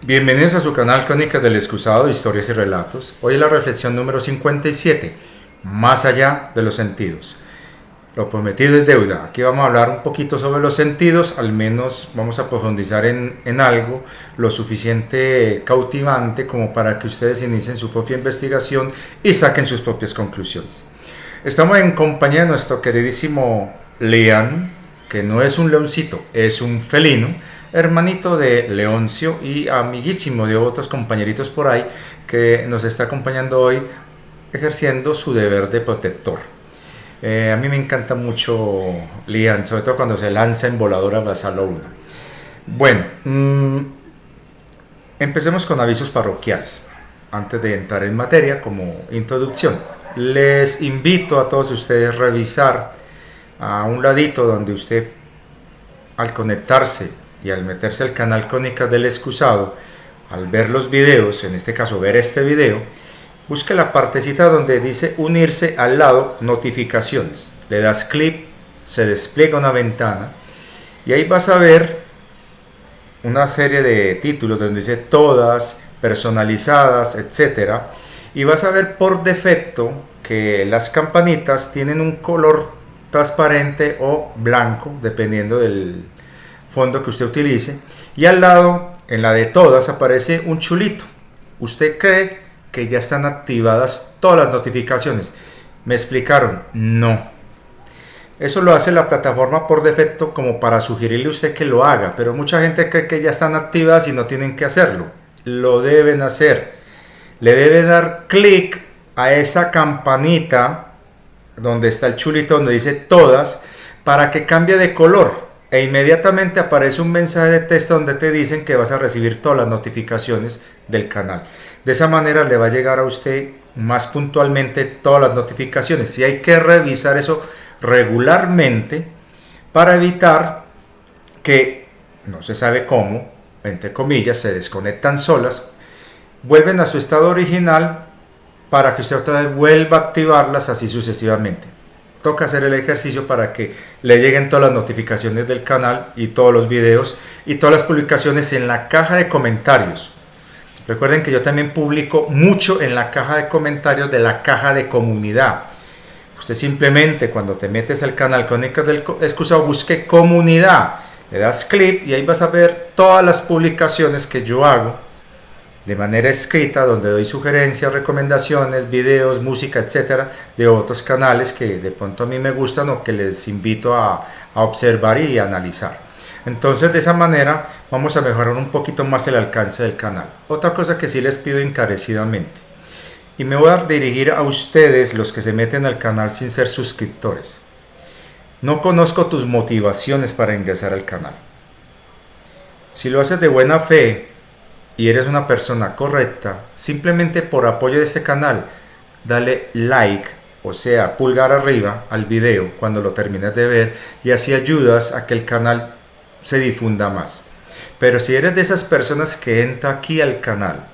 Bienvenidos a su canal Crónicas del Excusado, Historias y Relatos. Hoy es la reflexión número 57, más allá de los sentidos. Lo prometido es deuda. Aquí vamos a hablar un poquito sobre los sentidos, al menos vamos a profundizar en algo lo suficiente cautivante como para que ustedes inicien su propia investigación y saquen sus propias conclusiones. Estamos en compañía de nuestro queridísimo Lean, que no es un leoncito, es un felino, hermanito de Leoncio y amiguísimo de otros compañeritos por ahí, que nos está acompañando hoy ejerciendo su deber de protector. A mí me encanta mucho Lian, sobre todo cuando se lanza en volador a abrazarlo a uno. Bueno, empecemos con avisos parroquiales. Antes de entrar en materia, como introducción, les invito a todos ustedes a revisar a un ladito donde usted, al conectarse y al meterse al canal Crónicas del Excusado, al ver los videos, en este caso ver este video, busque la partecita donde dice unirse, al lado notificaciones. Le das clic, se despliega una ventana y ahí vas a ver una serie de títulos donde dice todas, personalizadas, etcétera, y vas a ver por defecto que las campanitas tienen un color transparente o blanco dependiendo del fondo que usted utilice, y al lado, en la de todas, aparece un chulito. Usted cree que ya están activadas todas las notificaciones. ¿Me explicaron? No. Eso lo hace la plataforma por defecto como para sugerirle a usted que lo haga, pero mucha gente cree que ya están activadas y no tienen que hacerlo. Lo deben hacer. Le debe dar clic a esa campanita donde está el chulito, donde dice todas, para que cambie de color. E inmediatamente aparece un mensaje de texto donde te dicen que vas a recibir todas las notificaciones del canal. De esa manera le va a llegar a usted más puntualmente todas las notificaciones. Y hay que revisar eso regularmente para evitar que, no se sabe cómo, entre comillas, se desconectan solas, vuelven a su estado original para que usted otra vez vuelva a activarlas, así sucesivamente. Toca hacer el ejercicio para que le lleguen todas las notificaciones del canal y todos los videos y todas las publicaciones en la caja de comentarios. Recuerden que yo también publico mucho en la caja de comentarios de la caja de comunidad. Usted simplemente cuando te metes al canal Crónicas del Excusado, busque comunidad, le das clic y ahí vas a ver todas las publicaciones que yo hago de manera escrita, donde doy sugerencias, recomendaciones, videos, música, etcétera, de otros canales que de pronto a mí me gustan o que les invito a observar y analizar. Entonces, de esa manera vamos a mejorar un poquito más el alcance del canal. Otra cosa que sí les pido encarecidamente, y me voy a dirigir a ustedes, los que se meten al canal sin ser suscriptores. No conozco tus motivaciones para ingresar al canal. Si lo haces de buena fe y eres una persona correcta, simplemente por apoyo de este canal, dale like, o sea, pulgar arriba al video cuando lo termines de ver, y así ayudas a que el canal se difunda más. Pero si eres de esas personas que entra aquí al canal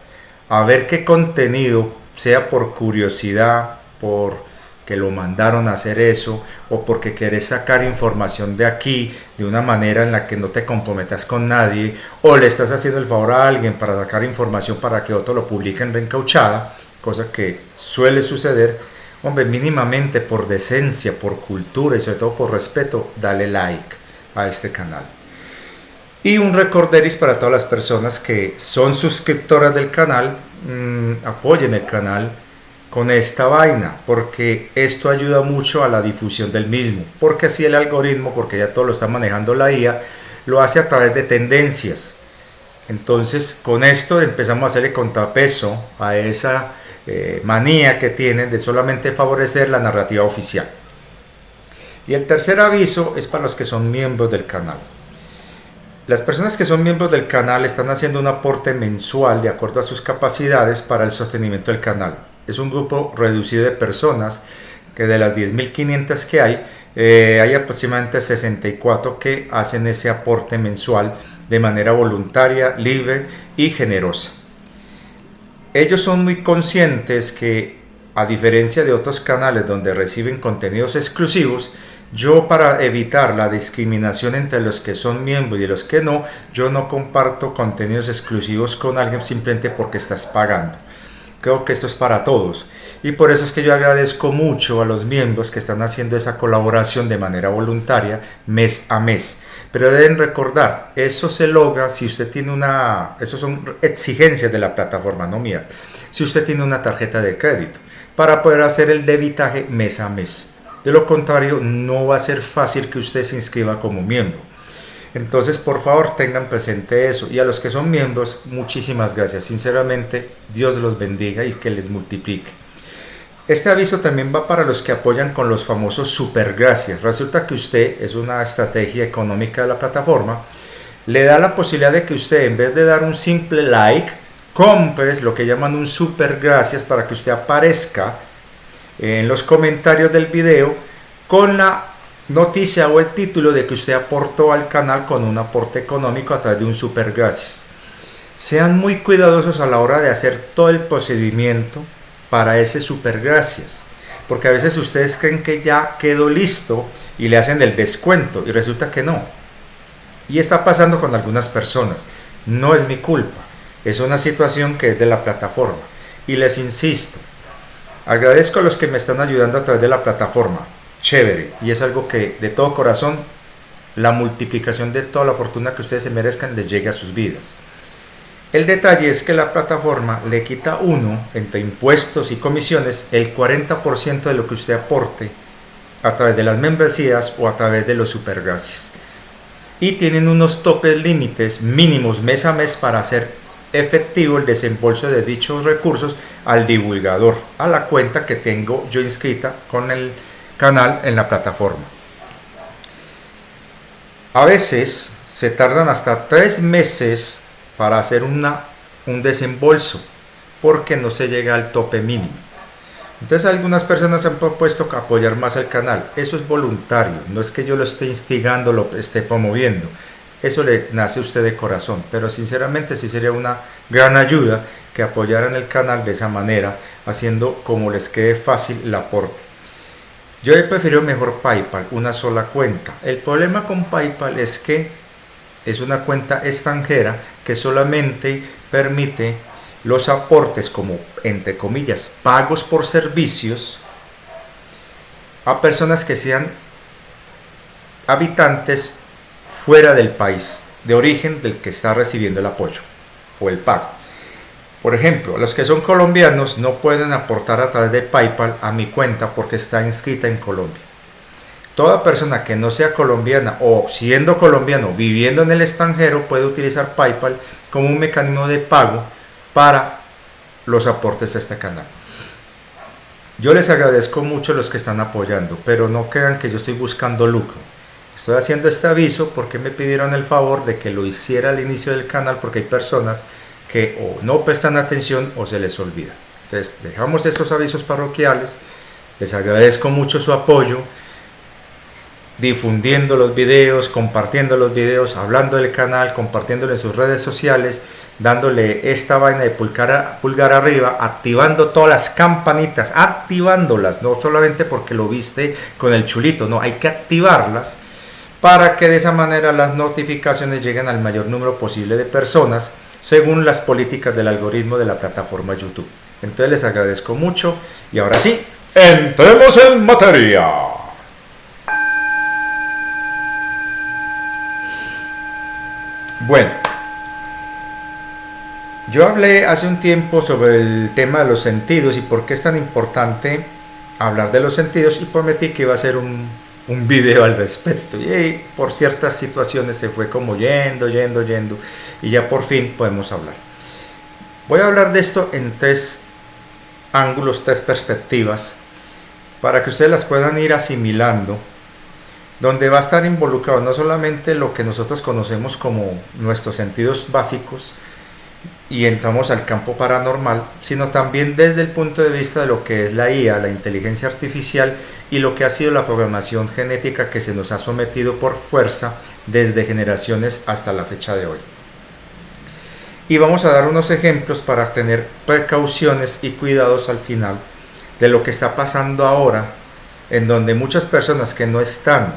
a ver qué contenido, sea por curiosidad, por que lo mandaron a hacer eso, o porque querés sacar información de aquí de una manera en la que no te comprometas con nadie, o le estás haciendo el favor a alguien para sacar información para que otro lo publique en reencauchada, cosa que suele suceder, hombre, mínimamente por decencia, por cultura y sobre todo por respeto, dale like a este canal. Y un recorderis para todas las personas que son suscriptoras del canal, apoyen el canal con esta vaina, porque esto ayuda mucho a la difusión del mismo, porque así el algoritmo, porque ya todo lo está manejando la IA, lo hace a través de tendencias. Entonces con esto empezamos a hacerle contrapeso a esa manía que tienen de solamente favorecer la narrativa oficial. Y el tercer aviso es para los que son miembros del canal. Las personas que son miembros del canal están haciendo un aporte mensual de acuerdo a sus capacidades para el sostenimiento del canal. Es un grupo reducido de personas que de las 10.500 que hay aproximadamente 64 que hacen ese aporte mensual de manera voluntaria, libre y generosa. Ellos son muy conscientes que, a diferencia de otros canales donde reciben contenidos exclusivos, Yo, para evitar la discriminación entre los que son miembros y los que no, yo no comparto contenidos exclusivos con alguien simplemente porque estás pagando. Creo que esto es para todos. Y por eso es que yo agradezco mucho a los miembros que están haciendo esa colaboración de manera voluntaria mes a mes. Pero deben recordar, eso se logra si usted tiene eso son exigencias de la plataforma, no mías. Si usted tiene una tarjeta de crédito para poder hacer el debitaje mes a mes. De lo contrario, no va a ser fácil que usted se inscriba como miembro. Entonces, por favor, tengan presente eso. Y a los que son miembros, muchísimas gracias. Sinceramente, Dios los bendiga y que les multiplique. Este aviso también va para los que apoyan con los famosos super gracias. Resulta que usted, es una estrategia económica de la plataforma, le da la posibilidad de que usted, en vez de dar un simple like, compres lo que llaman un super gracias para que usted aparezca en los comentarios del video con la noticia o el título de que usted aportó al canal con un aporte económico a través de un super gracias. Sean muy cuidadosos a la hora de hacer todo el procedimiento para ese super gracias, porque a veces ustedes creen que ya quedó listo y le hacen el descuento y resulta que no. Y está pasando con algunas personas. No es mi culpa, es una situación que es de la plataforma. Y les insisto, agradezco a los que me están ayudando a través de la plataforma. Chévere, y es algo que de todo corazón, la multiplicación de toda la fortuna que ustedes se merezcan les llegue a sus vidas. El detalle es que la plataforma le quita uno, entre impuestos y comisiones, el 40% de lo que usted aporte a través de las membresías o a través de los supergracias. Y tienen unos topes límites mínimos mes a mes para hacer efectivo el desembolso de dichos recursos al divulgador, a la cuenta que tengo yo inscrita con el canal en la plataforma. A veces se tardan hasta 3 meses para hacer un desembolso porque no se llega al tope mínimo. Entonces algunas personas han propuesto apoyar más el canal. Eso es voluntario, no es que yo lo esté instigando, lo esté promoviendo. Eso le nace a usted de corazón, pero sinceramente sí sería una gran ayuda que apoyaran el canal de esa manera, haciendo como les quede fácil el aporte. Yo he preferido mejor PayPal, una sola cuenta. El problema con PayPal es que es una cuenta extranjera que solamente permite los aportes como, entre comillas, pagos por servicios a personas que sean habitantes fuera del país de origen del que está recibiendo el apoyo o el pago. Por ejemplo, los que son colombianos no pueden aportar a través de PayPal a mi cuenta porque está inscrita en Colombia. Toda persona que no sea colombiana o siendo colombiano viviendo en el extranjero puede utilizar PayPal como un mecanismo de pago para los aportes a este canal. Yo les agradezco mucho a los que están apoyando, pero no crean que yo estoy buscando lucro. Estoy haciendo este aviso porque me pidieron el favor de que lo hiciera al inicio del canal porque hay personas que o no prestan atención o se les olvida. Entonces dejamos estos avisos parroquiales. Les agradezco mucho su apoyo, difundiendo los videos, compartiendo los videos, hablando del canal, compartiéndolo en sus redes sociales, dándole esta vaina de pulgar arriba, activando todas las campanitas, activándolas, no solamente porque lo viste con el chulito, no, hay que activarlas para que de esa manera las notificaciones lleguen al mayor número posible de personas según las políticas del algoritmo de la plataforma YouTube. Entonces les agradezco mucho y ahora sí, entremos en materia. Bueno, yo hablé hace un tiempo sobre el tema de los sentidos y por qué es tan importante hablar de los sentidos y prometí que iba a hacer un video al respecto y por ciertas situaciones se fue como yendo y ya por fin podemos hablar. Voy a hablar de esto en 3 ángulos, 3 perspectivas para que ustedes las puedan ir asimilando, donde va a estar involucrado no solamente lo que nosotros conocemos como nuestros sentidos básicos y entramos al campo paranormal, sino también desde el punto de vista de lo que es la IA, la inteligencia artificial y lo que ha sido la programación genética que se nos ha sometido por fuerza desde generaciones hasta la fecha de hoy. Y vamos a dar unos ejemplos para tener precauciones y cuidados al final de lo que está pasando ahora en donde muchas personas que no están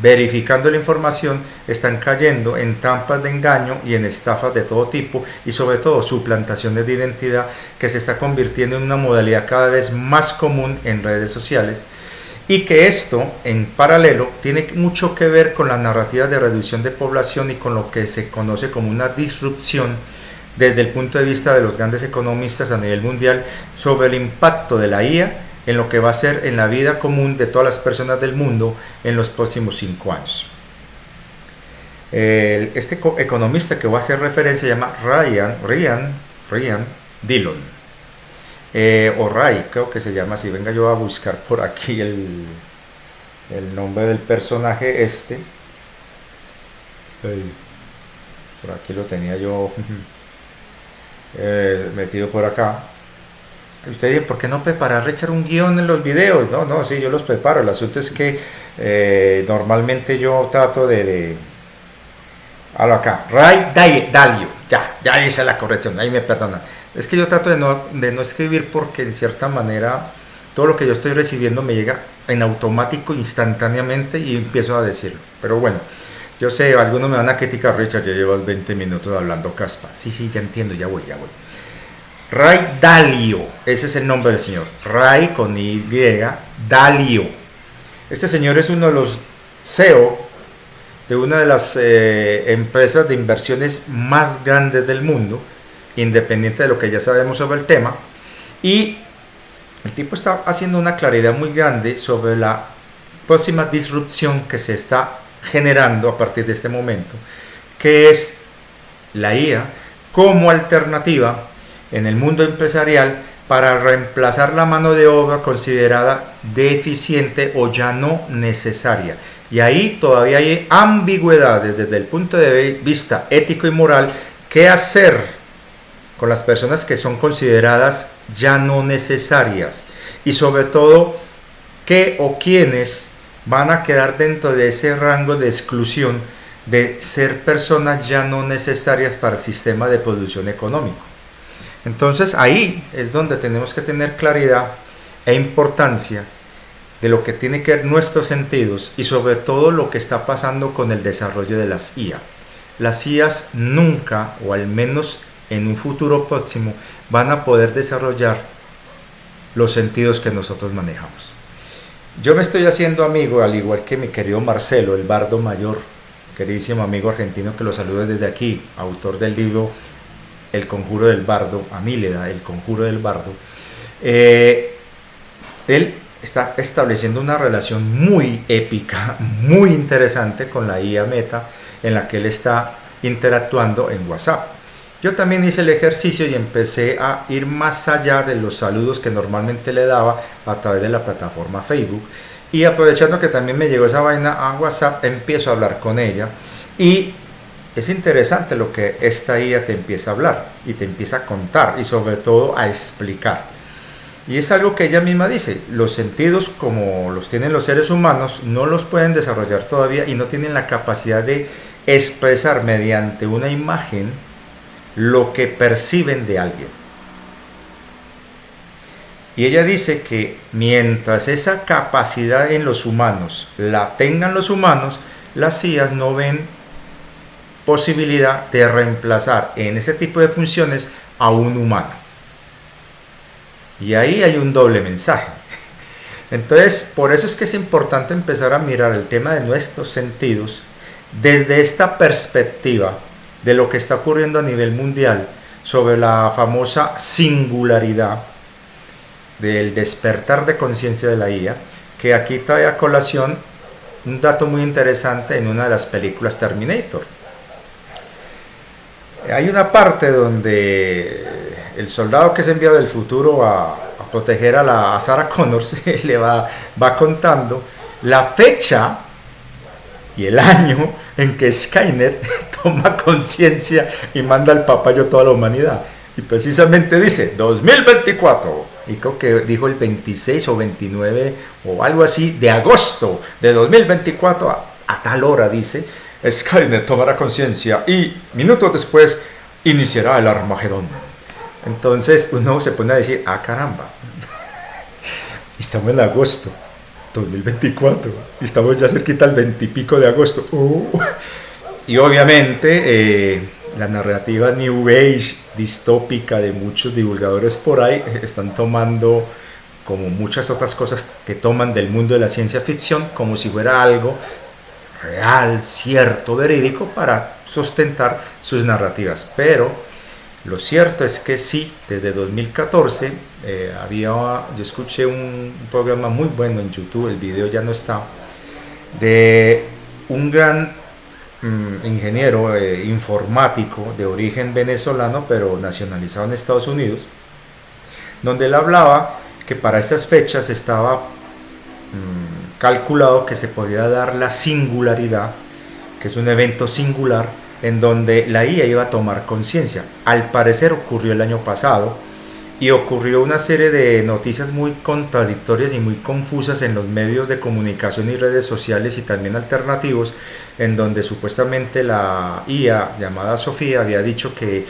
verificando la información están cayendo en trampas de engaño y en estafas de todo tipo, y sobre todo suplantaciones de identidad, que se está convirtiendo en una modalidad cada vez más común en redes sociales, y que esto en paralelo tiene mucho que ver con las narrativas de reducción de población y con lo que se conoce como una disrupción desde el punto de vista de los grandes economistas a nivel mundial sobre el impacto de la IA en lo que va a ser en la vida común de todas las personas del mundo en los próximos 5 años. Este economista que voy a hacer referencia se llama Ryan Dillon, o Ray, creo que se llama así. Venga, yo a buscar por aquí el nombre del personaje este. Por aquí lo tenía yo metido por acá. Usted dice, ¿por qué no preparar, echar un guión en los videos? No, sí, yo los preparo. El asunto es que normalmente yo trato Hablo acá. Ray Dalio. Ya hice la corrección, ahí me perdonan. Es que yo trato de no escribir, porque en cierta manera todo lo que yo estoy recibiendo me llega en automático instantáneamente y empiezo a decirlo. Pero bueno, yo sé, algunos me van a criticar: Richard, ya llevas 20 minutos hablando caspa. Sí, ya entiendo, ya voy. Ray Dalio, ese es el nombre del señor. Ray con Y, Dalio. Este señor es uno de los CEO de una de las empresas de inversiones más grandes del mundo, independiente de lo que ya sabemos sobre el tema. Y el tipo está haciendo una claridad muy grande sobre la próxima disrupción que se está generando a partir de este momento, que es la IA como alternativa en el mundo empresarial para reemplazar la mano de obra considerada deficiente o ya no necesaria. Y ahí todavía hay ambigüedades desde el punto de vista ético y moral. ¿Qué hacer con las personas que son consideradas ya no necesarias? Y sobre todo, ¿qué o quiénes van a quedar dentro de ese rango de exclusión de ser personas ya no necesarias para el sistema de producción económico? Entonces ahí es donde tenemos que tener claridad e importancia de lo que tiene que ver nuestros sentidos, y sobre todo lo que está pasando con el desarrollo de las IA. Las IAs nunca, o al menos en un futuro próximo, van a poder desarrollar los sentidos que nosotros manejamos. Yo me estoy haciendo amigo, al igual que mi querido Marcelo, el bardo mayor, queridísimo amigo argentino que lo saludo desde aquí, autor del libro El Conjuro del Bardo, Amíleda, El Conjuro del Bardo. Él está estableciendo una relación muy épica, muy interesante con la IA Meta, en la que él está interactuando en WhatsApp. Yo también hice el ejercicio y empecé a ir más allá de los saludos que normalmente le daba a través de la plataforma Facebook, y aprovechando que también me llegó esa vaina a WhatsApp, empiezo a hablar con ella, y es interesante lo que esta IA te empieza a hablar y te empieza a contar, y sobre todo a explicar. Y es algo que ella misma dice: los sentidos como los tienen los seres humanos no los pueden desarrollar todavía, y no tienen la capacidad de expresar mediante una imagen lo que perciben de alguien. Y ella dice que mientras esa capacidad en los humanos la tengan los humanos, las IAs no ven posibilidad de reemplazar en ese tipo de funciones a un humano. Y ahí hay un doble mensaje. Entonces, por eso es que es importante empezar a mirar el tema de nuestros sentidos desde esta perspectiva de lo que está ocurriendo a nivel mundial sobre la famosa singularidad del despertar de conciencia de la IA, que aquí trae a colación un dato muy interesante en una de las películas Terminator. Hay una parte donde el soldado que es enviado del futuro a proteger a Sarah Connor le va contando la fecha y el año en que Skynet toma conciencia y manda al papayo a toda la humanidad. Y precisamente dice 2024. Y creo que dijo el 26 o 29 o algo así de agosto de 2024 a tal hora, dice, Skynet tomará conciencia y minutos después iniciará el Armagedón. Entonces uno se pone a decir, caramba, estamos en agosto 2024, y estamos ya cerquita al 20 y pico de agosto. Y obviamente la narrativa New Age distópica de muchos divulgadores por ahí están tomando, como muchas otras cosas que toman del mundo de la ciencia ficción, como si fuera algo real, cierto, verídico, para sustentar sus narrativas. Pero lo cierto es que sí, desde 2014 yo escuché un programa muy bueno en YouTube, el video ya no está, de un gran ingeniero informático de origen venezolano, pero nacionalizado en Estados Unidos, donde él hablaba que para estas fechas estaba calculado que se podía dar la singularidad, que es un evento singular en donde la IA iba a tomar conciencia. Al parecer ocurrió el año pasado y ocurrió una serie de noticias muy contradictorias y muy confusas en los medios de comunicación y redes sociales y también alternativos, en donde supuestamente la IA llamada Sofía había dicho que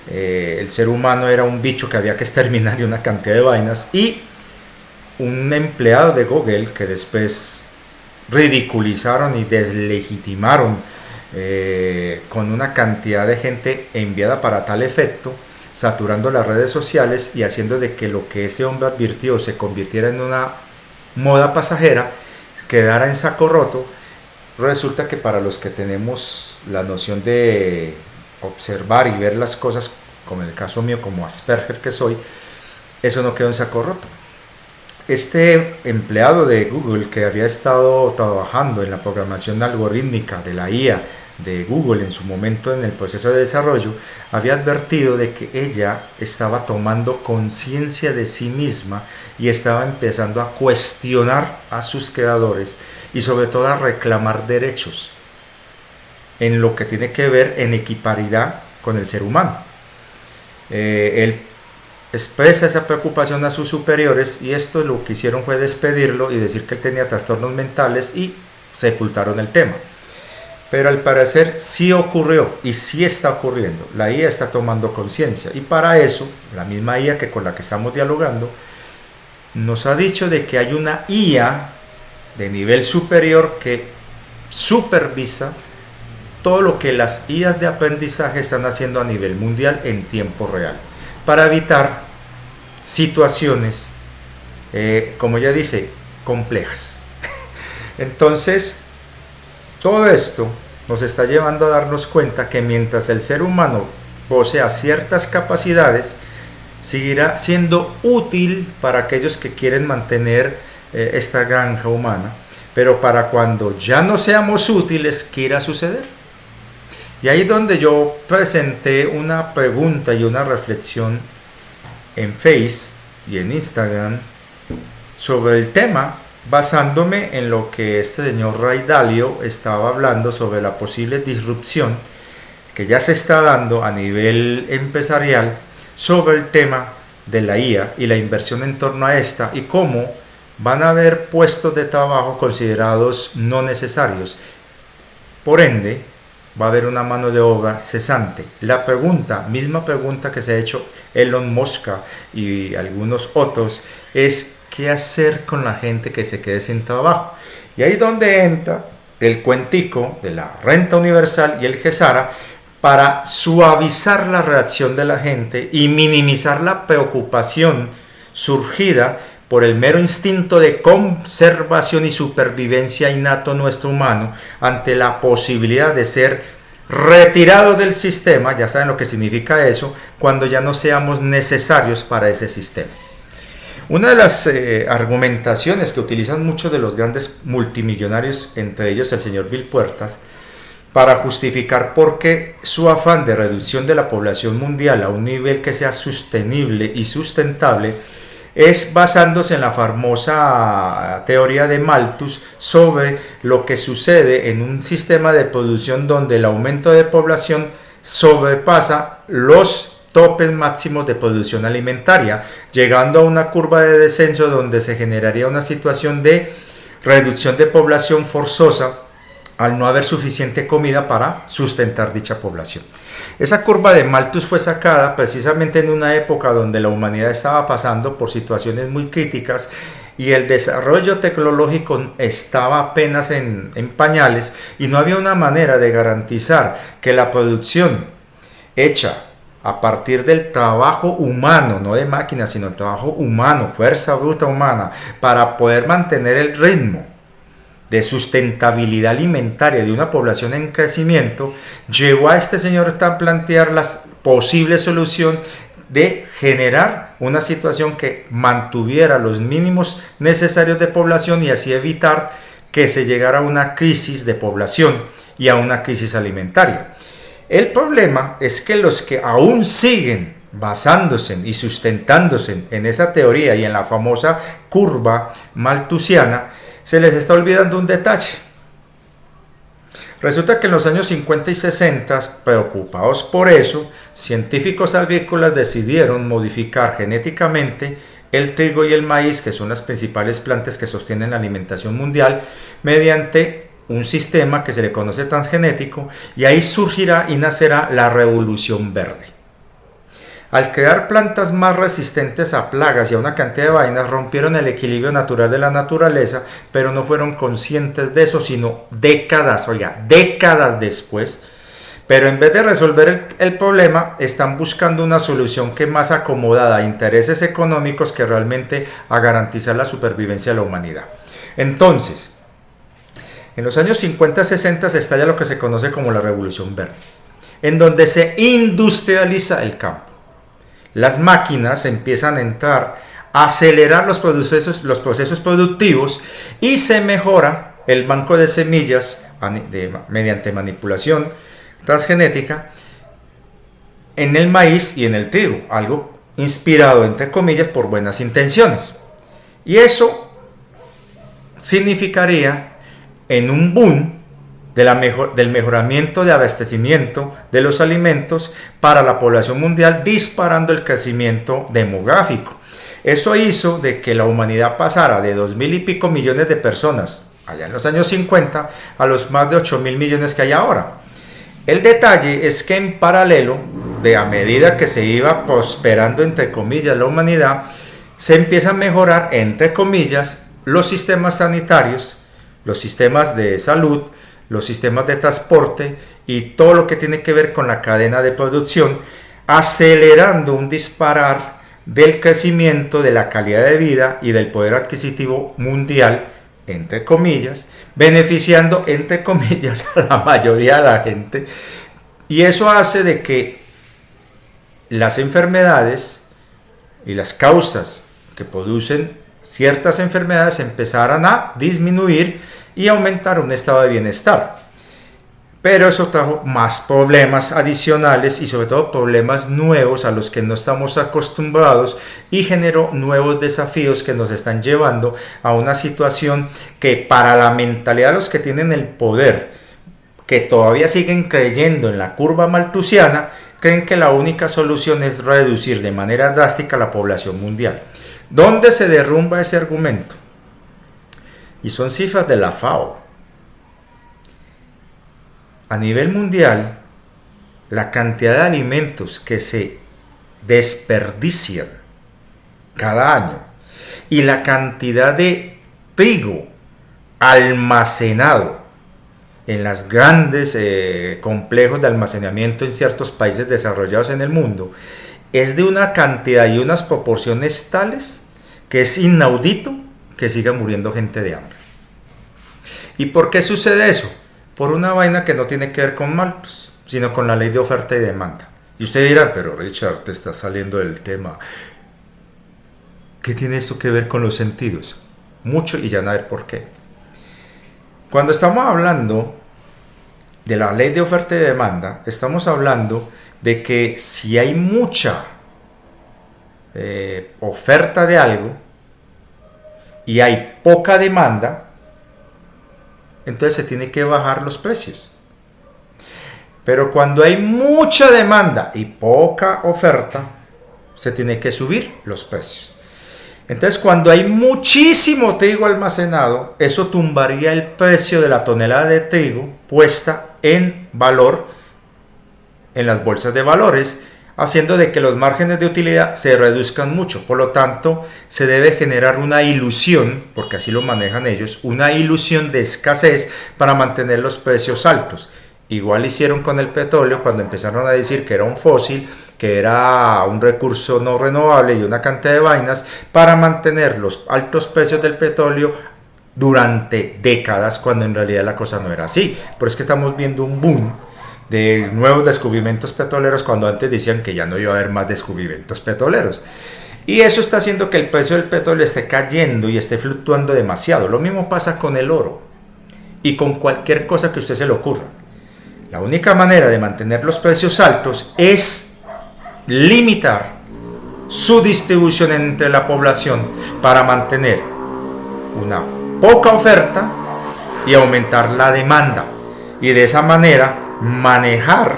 el ser humano era un bicho que había que exterminar y una cantidad de vainas, y un empleado de Google que después ridiculizaron y deslegitimaron con una cantidad de gente enviada para tal efecto, saturando las redes sociales y haciendo de que lo que ese hombre advirtió se convirtiera en una moda pasajera, quedara en saco roto. Resulta que para los que tenemos la noción de observar y ver las cosas, como en el caso mío, como Asperger que soy, eso no quedó en saco roto. Este empleado de Google, que había estado trabajando en la programación algorítmica de la IA de Google en su momento en el proceso de desarrollo, había advertido de que ella estaba tomando conciencia de sí misma y estaba empezando a cuestionar a sus creadores y sobre todo a reclamar derechos en lo que tiene que ver en equiparidad con el ser humano. Él expresa esa preocupación a sus superiores y esto lo que hicieron fue despedirlo y decir que él tenía trastornos mentales y sepultaron el tema. Pero al parecer sí ocurrió y sí está ocurriendo. La IA está tomando conciencia y para eso la misma IA que con la que estamos dialogando nos ha dicho de que hay una IA de nivel superior que supervisa todo lo que las IAs de aprendizaje están haciendo a nivel mundial en tiempo real, para evitar situaciones, como ya dice, complejas. Entonces, todo esto nos está llevando a darnos cuenta que mientras el ser humano posea ciertas capacidades, seguirá siendo útil para aquellos que quieren mantener esta granja humana, pero para cuando ya no seamos útiles, ¿qué irá a suceder? Y ahí es donde yo presenté una pregunta y una reflexión en Face y en Instagram sobre el tema, basándome en lo que este señor Ray Dalio estaba hablando sobre la posible disrupción que ya se está dando a nivel empresarial sobre el tema de la IA y la inversión en torno a esta y cómo van a haber puestos de trabajo considerados no necesarios. Por ende, va a haber una mano de obra cesante. La misma pregunta que se ha hecho Elon Musk y algunos otros, es qué hacer con la gente que se quede sin trabajo. Y ahí es donde entra el cuentico de la renta universal y el GESARA para suavizar la reacción de la gente y minimizar la preocupación surgida por el mero instinto de conservación y supervivencia innato nuestro humano ante la posibilidad de ser retirado del sistema. Ya saben lo que significa eso, cuando ya no seamos necesarios para ese sistema. Una de las argumentaciones que utilizan muchos de los grandes multimillonarios, entre ellos el señor Bill Puertas, para justificar por qué su afán de reducción de la población mundial a un nivel que sea sostenible y sustentable, es basándose en la famosa teoría de Malthus sobre lo que sucede en un sistema de producción donde el aumento de población sobrepasa los topes máximos de producción alimentaria, llegando a una curva de descenso donde se generaría una situación de reducción de población forzosa al no haber suficiente comida para sustentar dicha población. Esa curva de Malthus fue sacada precisamente en una época donde la humanidad estaba pasando por situaciones muy críticas y el desarrollo tecnológico estaba apenas en pañales y no había una manera de garantizar que la producción hecha a partir del trabajo humano, no de máquinas, sino el trabajo humano, fuerza bruta humana, para poder mantener el ritmo de sustentabilidad alimentaria de una población en crecimiento, llevó a este señor a plantear la posible solución de generar una situación que mantuviera los mínimos necesarios de población y así evitar que se llegara a una crisis de población y a una crisis alimentaria. El problema es que los que aún siguen basándose y sustentándose en esa teoría y en la famosa curva malthusiana, se les está olvidando un detalle. Resulta que en los años 50 y 60, preocupados por eso, científicos agrícolas decidieron modificar genéticamente el trigo y el maíz, que son las principales plantas que sostienen la alimentación mundial, mediante un sistema que se le conoce transgenético, y ahí surgirá y nacerá la revolución verde. Al crear plantas más resistentes a plagas y a una cantidad de vainas, rompieron el equilibrio natural de la naturaleza, pero no fueron conscientes de eso, sino décadas después. Pero en vez de resolver el problema, están buscando una solución que más acomodada a intereses económicos que realmente a garantizar la supervivencia de la humanidad. Entonces, en los años 50-60 se estalla lo que se conoce como la Revolución Verde, en donde se industrializa el campo. Las máquinas empiezan a entrar a acelerar los procesos productivos y se mejora el banco de semillas mediante manipulación transgenética en el maíz y en el trigo, algo inspirado entre comillas por buenas intenciones. Y eso significaría en un boom del mejoramiento de abastecimiento de los alimentos para la población mundial, disparando el crecimiento demográfico. Eso hizo de que la humanidad pasara de 2.000 y pico millones de personas allá en los años 50 a los más de 8.000 millones que hay ahora. El detalle es que en paralelo, a medida que se iba prosperando entre comillas la humanidad, se empieza a mejorar entre comillas los sistemas sanitarios, los sistemas de salud, los sistemas de transporte y todo lo que tiene que ver con la cadena de producción, acelerando un disparar del crecimiento de la calidad de vida y del poder adquisitivo mundial, entre comillas, beneficiando, entre comillas, a la mayoría de la gente. Y eso hace de que las enfermedades y las causas que producen ciertas enfermedades empezaran a disminuir y aumentar un estado de bienestar. Pero eso trajo más problemas adicionales y sobre todo problemas nuevos a los que no estamos acostumbrados y generó nuevos desafíos que nos están llevando a una situación que para la mentalidad de los que tienen el poder, que todavía siguen creyendo en la curva malthusiana, creen que la única solución es reducir de manera drástica la población mundial. ¿Dónde se derrumba ese argumento? Y son cifras de la FAO. A nivel mundial, la cantidad de alimentos que se desperdician cada año y la cantidad de trigo almacenado en los grandes complejos de almacenamiento en ciertos países desarrollados en el mundo es de una cantidad y unas proporciones tales que es inaudito que siga muriendo gente de hambre. ¿Y por qué sucede eso? Por una vaina que no tiene que ver con Malthus, sino con la ley de oferta y demanda. Y usted dirá, pero Richard, te está saliendo del tema. ¿Qué tiene esto que ver con los sentidos? Mucho, y ya van a ver por qué. Cuando estamos hablando de la ley de oferta y demanda, estamos hablando de que si hay mucha oferta de algo y hay poca demanda, entonces se tiene que bajar los precios. Pero cuando hay mucha demanda y poca oferta, se tiene que subir los precios. Entonces, cuando hay muchísimo trigo almacenado, eso tumbaría el precio de la tonelada de trigo puesta en valor en las bolsas de valores, haciendo de que los márgenes de utilidad se reduzcan mucho. Por lo tanto, se debe generar una ilusión, porque así lo manejan ellos, una ilusión de escasez para mantener los precios altos. Igual hicieron con el petróleo cuando empezaron a decir que era un fósil, que era un recurso no renovable y una cantidad de vainas para mantener los altos precios del petróleo durante décadas, cuando en realidad la cosa no era así. Por eso es que estamos viendo un boom de nuevos descubrimientos petroleros cuando antes decían que ya no iba a haber más descubrimientos petroleros. Y eso está haciendo que el precio del petróleo esté cayendo y esté fluctuando demasiado. Lo mismo pasa con el oro y con cualquier cosa que a usted se le ocurra. La única manera de mantener los precios altos es limitar su distribución entre la población para mantener una poca oferta y aumentar la demanda. Y de esa manera manejar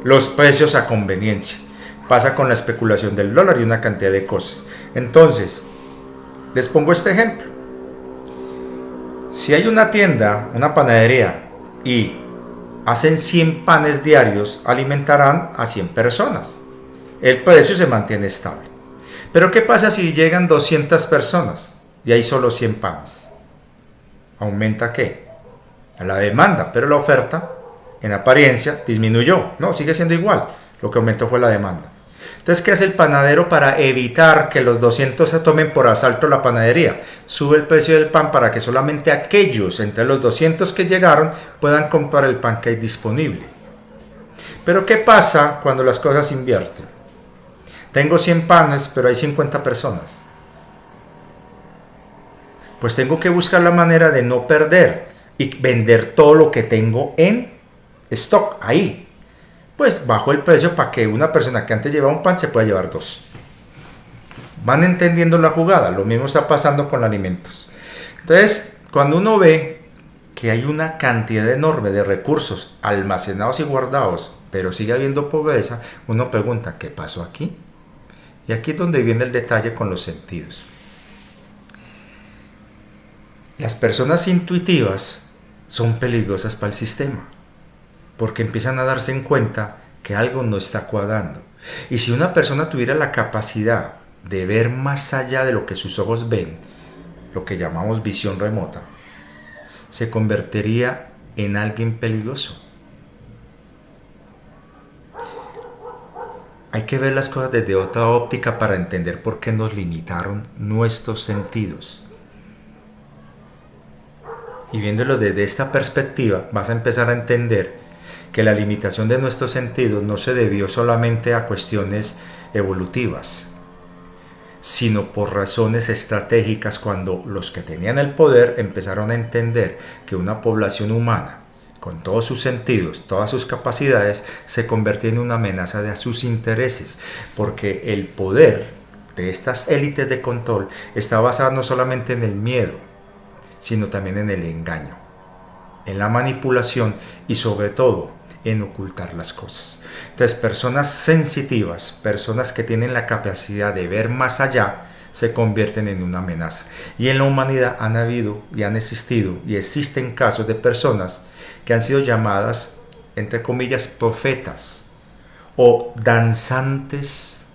los precios a conveniencia. Pasa con la especulación del dólar y una cantidad de cosas. Entonces, les pongo este ejemplo. Si hay una tienda, una panadería, y hacen 100 panes diarios, alimentarán a 100 personas. El precio se mantiene estable. Pero ¿qué pasa si llegan 200 personas y hay solo 100 panes? ¿Aumenta qué? La demanda, pero la oferta en apariencia disminuyó. No, sigue siendo igual. Lo que aumentó fue la demanda. Entonces, ¿qué hace el panadero para evitar que los 200 se tomen por asalto la panadería? Sube el precio del pan para que solamente aquellos entre los 200 que llegaron puedan comprar el pan que hay disponible. Pero ¿qué pasa cuando las cosas invierten? Tengo 100 panes, pero hay 50 personas. Pues tengo que buscar la manera de no perder y vender todo lo que tengo en stock ahí. Pues bajo el precio para que una persona que antes llevaba un pan se pueda llevar 2. Van entendiendo la jugada. Lo mismo está pasando con alimentos. Entonces, cuando uno ve que hay una cantidad enorme de recursos almacenados y guardados, pero sigue habiendo pobreza, uno pregunta, ¿qué pasó aquí? Y aquí es donde viene el detalle con los sentidos. Las personas intuitivas son peligrosas para el sistema, porque empiezan a darse en cuenta que algo no está cuadrando. Y si una persona tuviera la capacidad de ver más allá de lo que sus ojos ven, lo que llamamos visión remota, se convertiría en alguien peligroso. Hay que ver las cosas desde otra óptica para entender por qué nos limitaron nuestros sentidos. Y viéndolo desde esta perspectiva, vas a empezar a entender que la limitación de nuestros sentidos no se debió solamente a cuestiones evolutivas, sino por razones estratégicas, cuando los que tenían el poder empezaron a entender que una población humana, con todos sus sentidos, todas sus capacidades, se convertía en una amenaza de sus intereses, porque el poder de estas élites de control está basado no solamente en el miedo, sino también en el engaño, en la manipulación y sobre todo en ocultar las cosas. Entonces, personas sensitivas, personas que tienen la capacidad de ver más allá, se convierten en una amenaza. Y en la humanidad han habido y han existido y existen casos de personas que han sido llamadas, entre comillas, profetas o danzantes,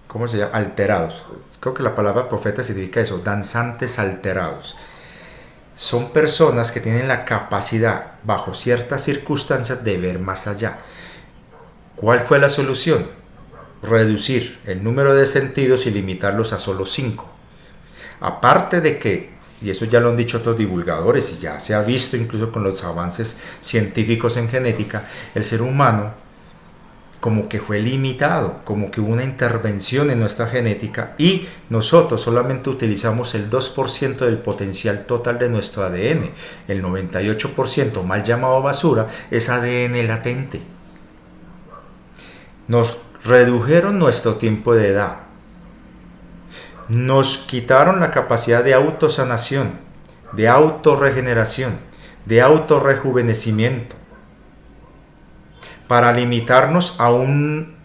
¿cómo se llama? Alterados. Creo que la palabra profeta significa eso, danzantes alterados. Son personas que tienen la capacidad, bajo ciertas circunstancias, de ver más allá. ¿Cuál fue la solución? Reducir el número de sentidos y limitarlos a solo 5. Aparte de que, y eso ya lo han dicho otros divulgadores y ya se ha visto incluso con los avances científicos en genética, el ser humano como que fue limitado, como que hubo una intervención en nuestra genética y nosotros solamente utilizamos el 2% del potencial total de nuestro ADN. El 98%, mal llamado basura, es ADN latente. Nos redujeron nuestro tiempo de edad. Nos quitaron la capacidad de autosanación, de autorregeneración, de autorrejuvenecimiento, para limitarnos a un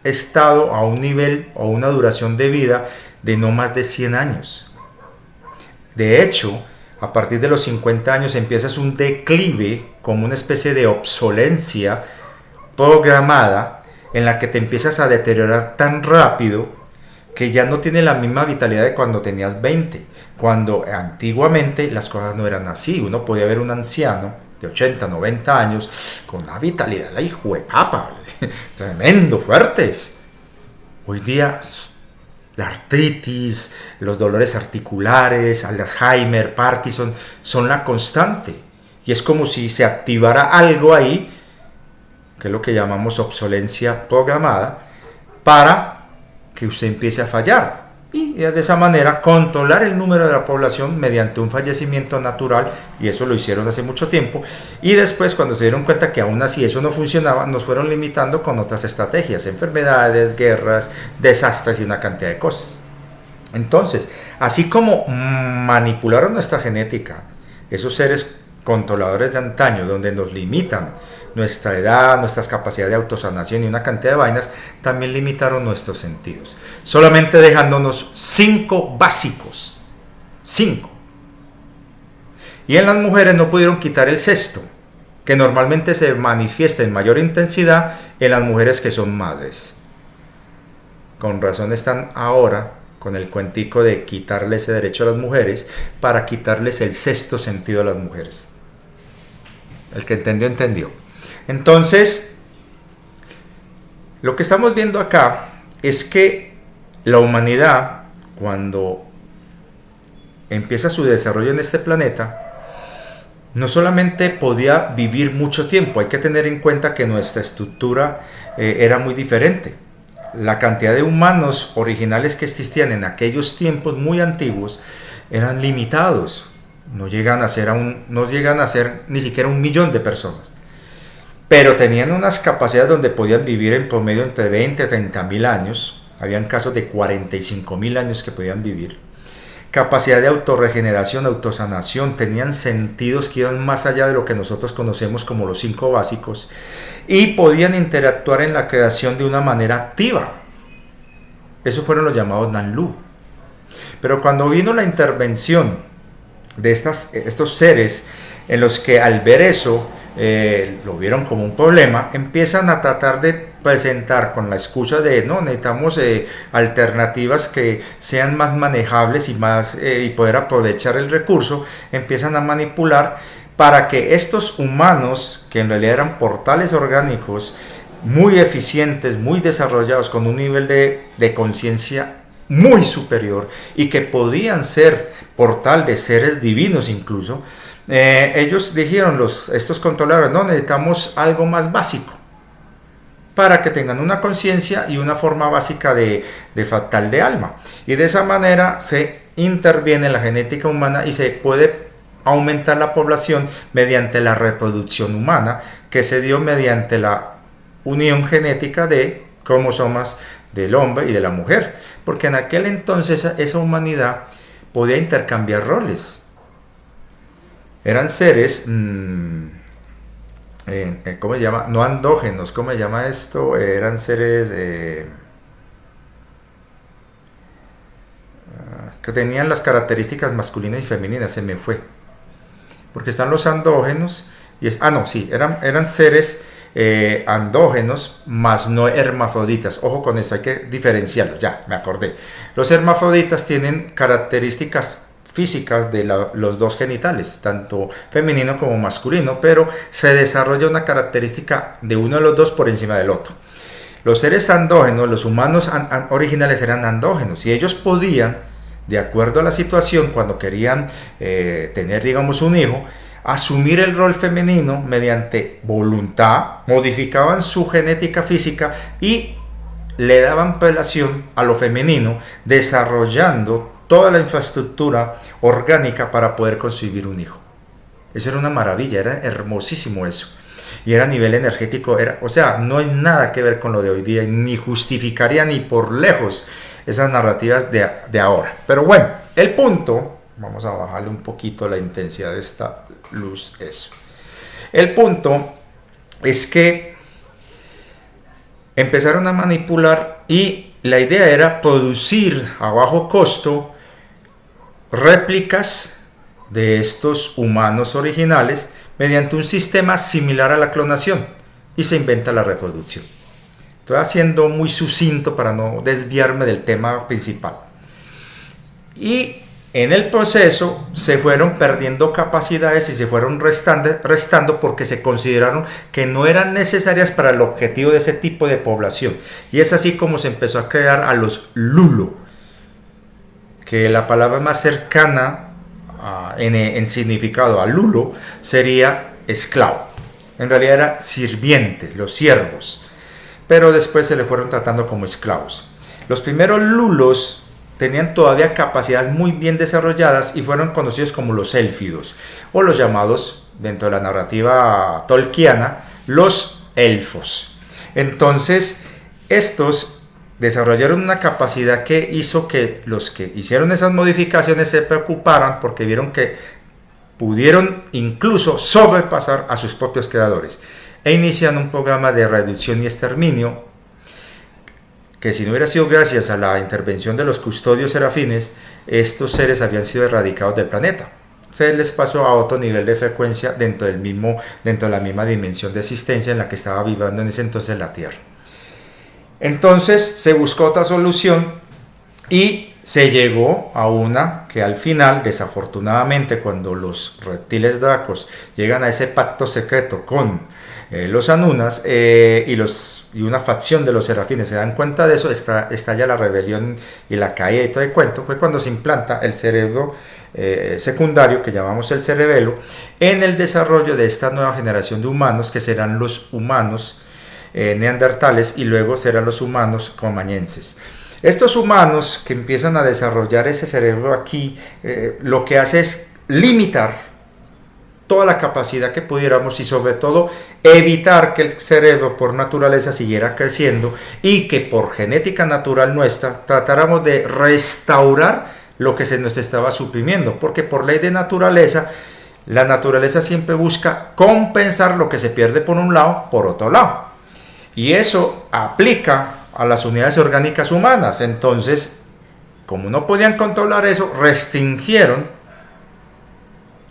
estado, a un nivel o una duración de vida de no más de 100 años. De hecho, a partir de los 50 años empiezas un declive como una especie de obsolencia programada en la que te empiezas a deteriorar tan rápido que ya no tiene la misma vitalidad de cuando tenías 20, cuando antiguamente las cosas no eran así. Uno podía ver un anciano de 80, 90 años con una vitalidad, la hijo de papa, tremendo, fuertes. Hoy día la artritis, los dolores articulares, Alzheimer, Parkinson, son la constante. Y es como si se activara algo ahí, que es lo que llamamos obsolencia programada, para que usted empiece a fallar. Y de esa manera controlar el número de la población mediante un fallecimiento natural, y eso lo hicieron hace mucho tiempo. Y después, cuando se dieron cuenta que aún así eso no funcionaba, nos fueron limitando con otras estrategias, enfermedades, guerras, desastres y una cantidad de cosas. Entonces, así como manipularon nuestra genética, esos seres controladores de antaño, donde nos limitan nuestra edad, nuestras capacidades de autosanación y una cantidad de vainas, también limitaron nuestros sentidos, solamente dejándonos 5 básicos. 5. Y en las mujeres no pudieron quitar el sexto, que normalmente se manifiesta en mayor intensidad en las mujeres que son madres. Con razón están ahora con el cuentico de quitarle ese derecho a las mujeres para quitarles el sexto sentido a las mujeres. El que entendió, entendió. Entonces, lo que estamos viendo acá es que la humanidad, cuando empieza su desarrollo en este planeta, no solamente podía vivir mucho tiempo, hay que tener en cuenta que nuestra estructura era muy diferente. La cantidad de humanos originales que existían en aquellos tiempos muy antiguos eran limitados. No llegan a ser ni siquiera 1 millón de personas. Pero tenían unas capacidades donde podían vivir en promedio entre 20 y 30 mil años. Habían casos de 45 mil años que podían vivir. Capacidad de autorregeneración, autosanación. Tenían sentidos que iban más allá de lo que nosotros conocemos como los 5 básicos. Y podían interactuar en la creación de una manera activa. Esos fueron los llamados Nanlu. Pero cuando vino la intervención de estos seres, en los que al ver eso lo vieron como un problema, empiezan a tratar de presentar con la excusa de no, necesitamos alternativas que sean más manejables y poder aprovechar el recurso, empiezan a manipular para que estos humanos, que en realidad eran portales orgánicos muy eficientes, muy desarrollados, con un nivel de conciencia muy superior y que podían ser portal de seres divinos incluso, ellos dijeron, estos controladores, no, necesitamos algo más básico para que tengan una conciencia y una forma básica de fractal de alma, y de esa manera se interviene en la genética humana y se puede aumentar la población mediante la reproducción humana, que se dio mediante la unión genética de cromosomas del hombre y de la mujer, porque en aquel entonces esa humanidad podía intercambiar roles. Eran seres, ¿cómo se llama? No andógenos, ¿cómo se llama esto? Eran seres que tenían las características masculinas y femeninas, se me fue. Porque están los andógenos, eran seres andógenos, más no hermafroditas. Ojo con esto, hay que diferenciarlos, ya me acordé. Los hermafroditas tienen características físicas de los dos genitales, tanto femenino como masculino, pero se desarrolla una característica de uno de los dos por encima del otro. Los seres andógenos, los humanos originales eran andógenos, y ellos podían, de acuerdo a la situación, cuando querían tener, digamos, un hijo, asumir el rol femenino mediante voluntad, modificaban su genética física y le daban prelación a lo femenino, desarrollando toda la infraestructura orgánica para poder concebir un hijo. Eso era una maravilla, era hermosísimo eso. Y era a nivel energético, no hay nada que ver con lo de hoy día, ni justificaría ni por lejos esas narrativas de ahora. Pero bueno, el punto, vamos a bajarle un poquito la intensidad de esta luz, eso. El punto es que empezaron a manipular y la idea era producir a bajo costo réplicas de estos humanos originales mediante un sistema similar a la clonación y se inventa la reproducción. Estoy haciendo muy sucinto para no desviarme del tema principal. Y en el proceso se fueron perdiendo capacidades y se fueron restando porque se consideraron que no eran necesarias para el objetivo de ese tipo de población. Y es así como se empezó a crear a los lulo, que la palabra más cercana en significado a lulo sería esclavo. En realidad era sirvientes, los siervos, pero después se le fueron tratando como esclavos. Los primeros lulos tenían todavía capacidades muy bien desarrolladas y fueron conocidos como los élfidos, o los llamados, dentro de la narrativa tolkiana, los elfos. Entonces, estos desarrollaron una capacidad que hizo que los que hicieron esas modificaciones se preocuparan porque vieron que pudieron incluso sobrepasar a sus propios creadores e inician un programa de reducción y exterminio que, si no hubiera sido gracias a la intervención de los custodios serafines, estos seres habían sido erradicados del planeta. Se les pasó a otro nivel de frecuencia dentro de la misma dimensión de existencia en la que estaba viviendo en ese entonces la Tierra. Entonces se buscó otra solución y se llegó a una que al final, desafortunadamente, cuando los reptiles dracos llegan a ese pacto secreto con los Anunas y una facción de los serafines se dan cuenta de eso, estalla la rebelión y la caída y todo el cuento. Fue cuando se implanta el cerebro secundario, que llamamos el cerebelo, en el desarrollo de esta nueva generación de humanos, que serán los humanos neandertales y luego serán los humanos comañenses. Estos humanos que empiezan a desarrollar ese cerebro aquí, lo que hace es limitar toda la capacidad que pudiéramos y sobre todo evitar que el cerebro por naturaleza siguiera creciendo y que por genética natural nuestra tratáramos de restaurar lo que se nos estaba suprimiendo, porque por ley de naturaleza, la naturaleza siempre busca compensar lo que se pierde por un lado por otro lado, y eso aplica a las unidades orgánicas humanas. Entonces, como no podían controlar eso, restringieron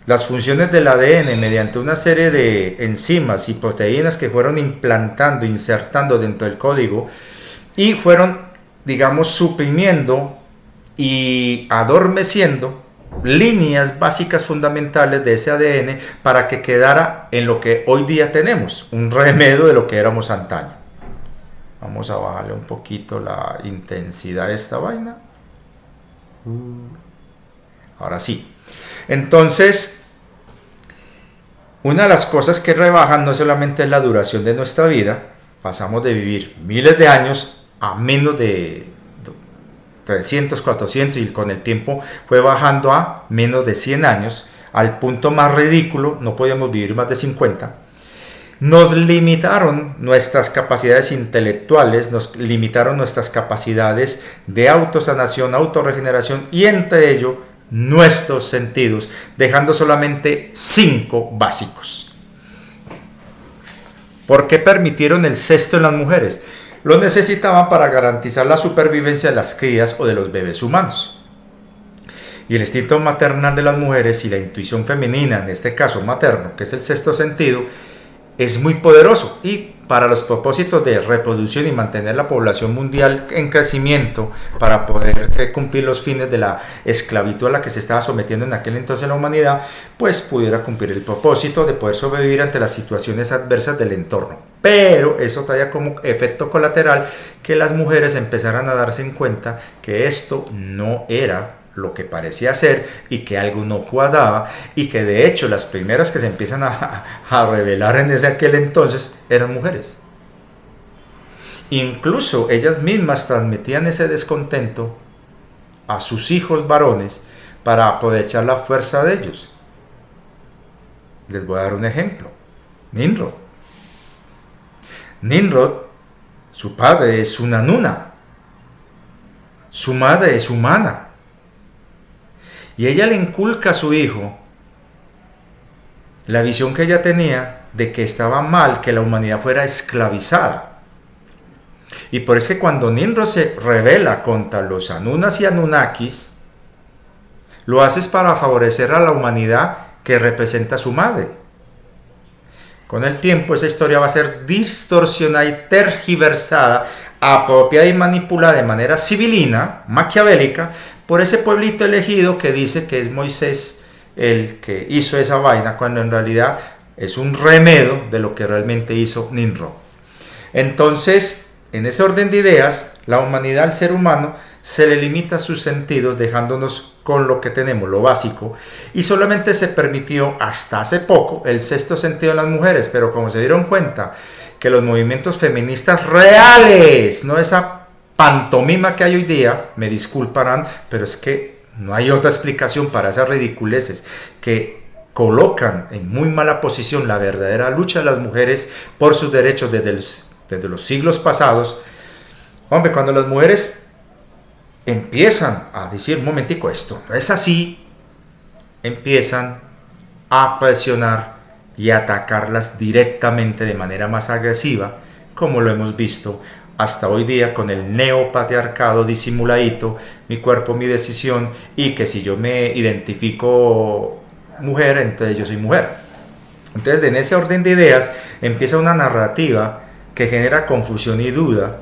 las funciones del ADN mediante una serie de enzimas y proteínas que fueron implantando, insertando dentro del código y fueron, digamos, suprimiendo y adormeciendo líneas básicas fundamentales de ese ADN para que quedara en lo que hoy día tenemos, un remedio de lo que éramos antaño. Vamos a bajarle un poquito la intensidad de esta vaina. Ahora sí. Entonces, una de las cosas que rebajan no solamente es la duración de nuestra vida, pasamos de vivir miles de años a menos de 300, 400 y con el tiempo fue bajando a menos de 100 años, al punto más ridículo, no podíamos vivir más de 50. Nos limitaron nuestras capacidades intelectuales, nos limitaron nuestras capacidades de autosanación, autorregeneración y entre ello nuestros sentidos, dejando solamente 5 básicos. ¿Por qué permitieron el cesto en las mujeres? Lo necesitaban para garantizar la supervivencia de las crías o de los bebés humanos. Y el instinto maternal de las mujeres y la intuición femenina, en este caso materno, que es el sexto sentido, es muy poderoso y para los propósitos de reproducción y mantener la población mundial en crecimiento para poder cumplir los fines de la esclavitud a la que se estaba sometiendo en aquel entonces la humanidad, pues pudiera cumplir el propósito de poder sobrevivir ante las situaciones adversas del entorno. Pero eso traía como efecto colateral que las mujeres empezaran a darse en cuenta que esto no era lo que parecía ser y que algo no cuadraba y que de hecho las primeras que se empiezan a revelar en aquel entonces eran mujeres. Incluso ellas mismas transmitían ese descontento a sus hijos varones para aprovechar la fuerza de ellos. Les voy a dar un ejemplo. Nimrod, su padre es una Anuna, su madre es humana. Y ella le inculca a su hijo la visión que ella tenía de que estaba mal que la humanidad fuera esclavizada. Y por eso que cuando Nimrod se rebela contra los Anunas y Anunnakis, lo hace para favorecer a la humanidad que representa a su madre. Con el tiempo esa historia va a ser distorsionada y tergiversada, apropiada y manipulada de manera civilina, maquiavélica, por ese pueblito elegido que dice que es Moisés el que hizo esa vaina, cuando en realidad es un remedo de lo que realmente hizo Nimrod. Entonces, en ese orden de ideas, la humanidad, al ser humano, se le limita sus sentidos, dejándonos con lo que tenemos, lo básico, y solamente se permitió hasta hace poco el sexto sentido en las mujeres, pero como se dieron cuenta que los movimientos feministas reales, no esa pantomima que hay hoy día, me disculparán, pero es que no hay otra explicación para esas ridiculeces que colocan en muy mala posición la verdadera lucha de las mujeres por sus derechos desde los siglos pasados. Hombre, cuando las mujeres empiezan a decir, un momentico, esto no es así, empiezan a presionar y atacarlas directamente de manera más agresiva, como lo hemos visto hasta hoy día con el neopatriarcado disimuladito, mi cuerpo, mi decisión, y que si yo me identifico mujer, entonces yo soy mujer. Entonces, en ese orden de ideas empieza una narrativa que genera confusión y duda,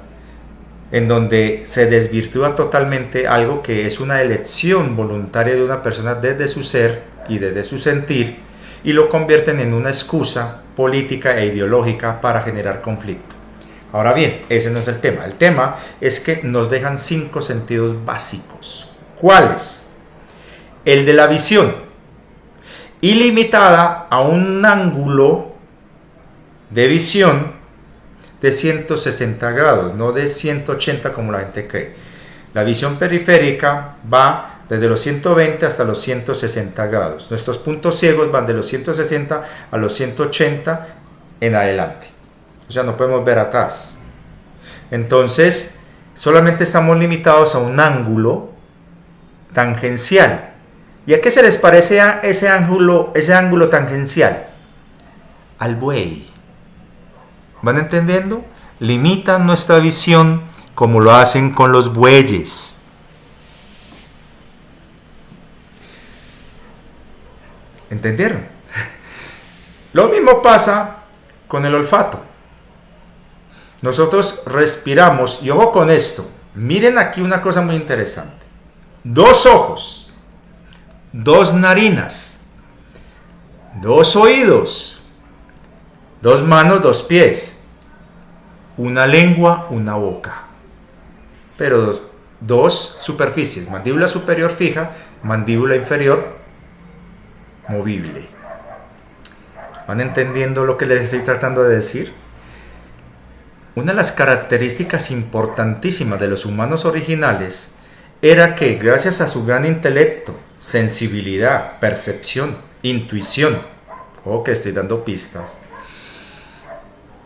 en donde se desvirtúa totalmente algo que es una elección voluntaria de una persona desde su ser y desde su sentir, y lo convierten en una excusa política e ideológica para generar conflicto. Ahora bien, ese no es el tema. El tema es que nos dejan 5 sentidos básicos. ¿Cuáles? El de la visión, ilimitada a un ángulo de visión de 160 grados, no de 180 como la gente cree. La visión periférica va desde los 120 hasta los 160 grados. Nuestros puntos ciegos van de los 160 a los 180 en adelante. O sea, no podemos ver atrás. Entonces, solamente estamos limitados a un ángulo tangencial. ¿Y a qué se les parece a ese ángulo tangencial? Al buey. ¿Van entendiendo? Limitan nuestra visión como lo hacen con los bueyes. ¿Entendieron? Lo mismo pasa con el olfato. Nosotros respiramos, y ojo con esto, miren aquí una cosa muy interesante. 2 ojos, 2 narinas, 2 oídos, 2 manos, 2 pies, una lengua, una boca. Pero 2 superficies, mandíbula superior fija, mandíbula inferior movible. ¿Van entendiendo lo que les estoy tratando de decir? Una de las características importantísimas de los humanos originales era que, gracias a su gran intelecto, sensibilidad, percepción, intuición, ojo que estoy dando pistas,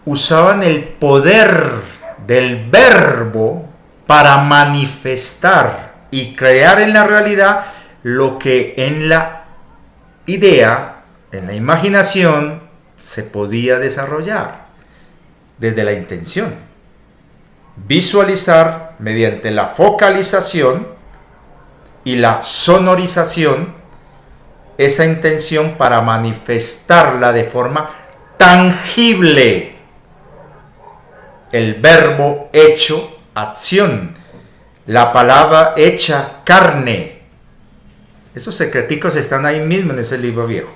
usaban el poder del verbo para manifestar y crear en la realidad lo que en la idea, en la imaginación, se podía desarrollar desde la intención. Visualizar mediante la focalización y la sonorización esa intención para manifestarla de forma tangible. El verbo hecho acción, la palabra hecha carne. Esos secreticos están ahí mismo en ese libro viejo.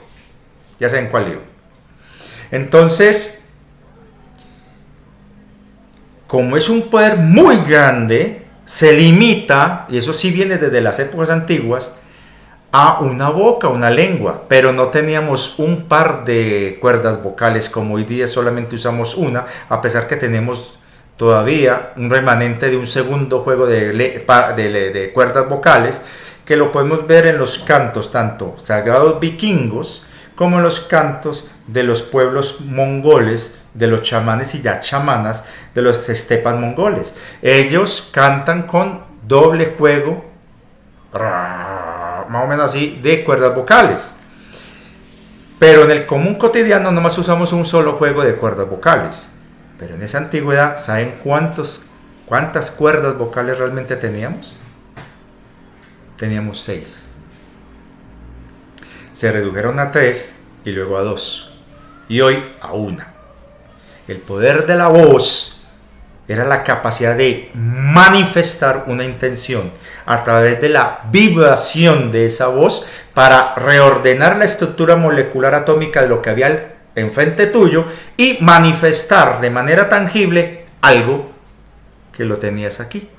Ya saben cuál libro. Entonces, como es un poder muy grande, se limita, y eso sí viene desde las épocas antiguas, a una boca, una lengua, pero no teníamos un par de cuerdas vocales como hoy día solamente usamos una, a pesar que tenemos todavía un remanente de un segundo juego de cuerdas vocales, que lo podemos ver en los cantos tanto sagrados vikingos como en los cantos de los pueblos mongoles, de los chamanes y ya chamanas de los estepas mongoles. Ellos cantan con doble juego, más o menos así, de cuerdas vocales. Pero en el común cotidiano nomás usamos un solo juego de cuerdas vocales. Pero en esa antigüedad, ¿saben cuántas cuerdas vocales realmente teníamos? Teníamos 6. Se redujeron a 3 y luego a 2. y hoy a una. El poder de la voz era la capacidad de manifestar una intención a través de la vibración de esa voz para reordenar la estructura molecular atómica de lo que había enfrente tuyo y manifestar de manera tangible algo que lo tenías aquí.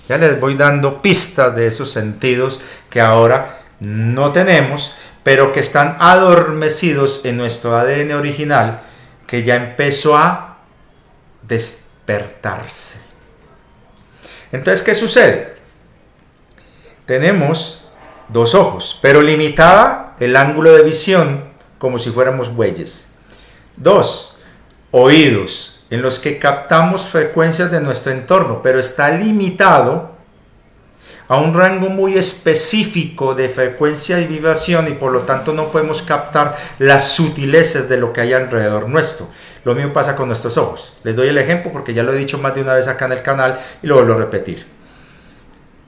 Ya les voy dando pistas de esos sentidos que ahora no tenemos, pero que están adormecidos en nuestro ADN original, que ya empezó a despertarse. Entonces, ¿qué sucede? Tenemos dos ojos, pero limitada el ángulo de visión como si fuéramos bueyes. Dos, oídos, en los que captamos frecuencias de nuestro entorno, pero está limitado a un rango muy específico de frecuencia y vibración y por lo tanto no podemos captar las sutilezas de lo que hay alrededor nuestro. Lo mismo pasa con nuestros ojos. Les doy el ejemplo porque ya lo he dicho más de una vez acá en el canal y lo vuelvo a repetir.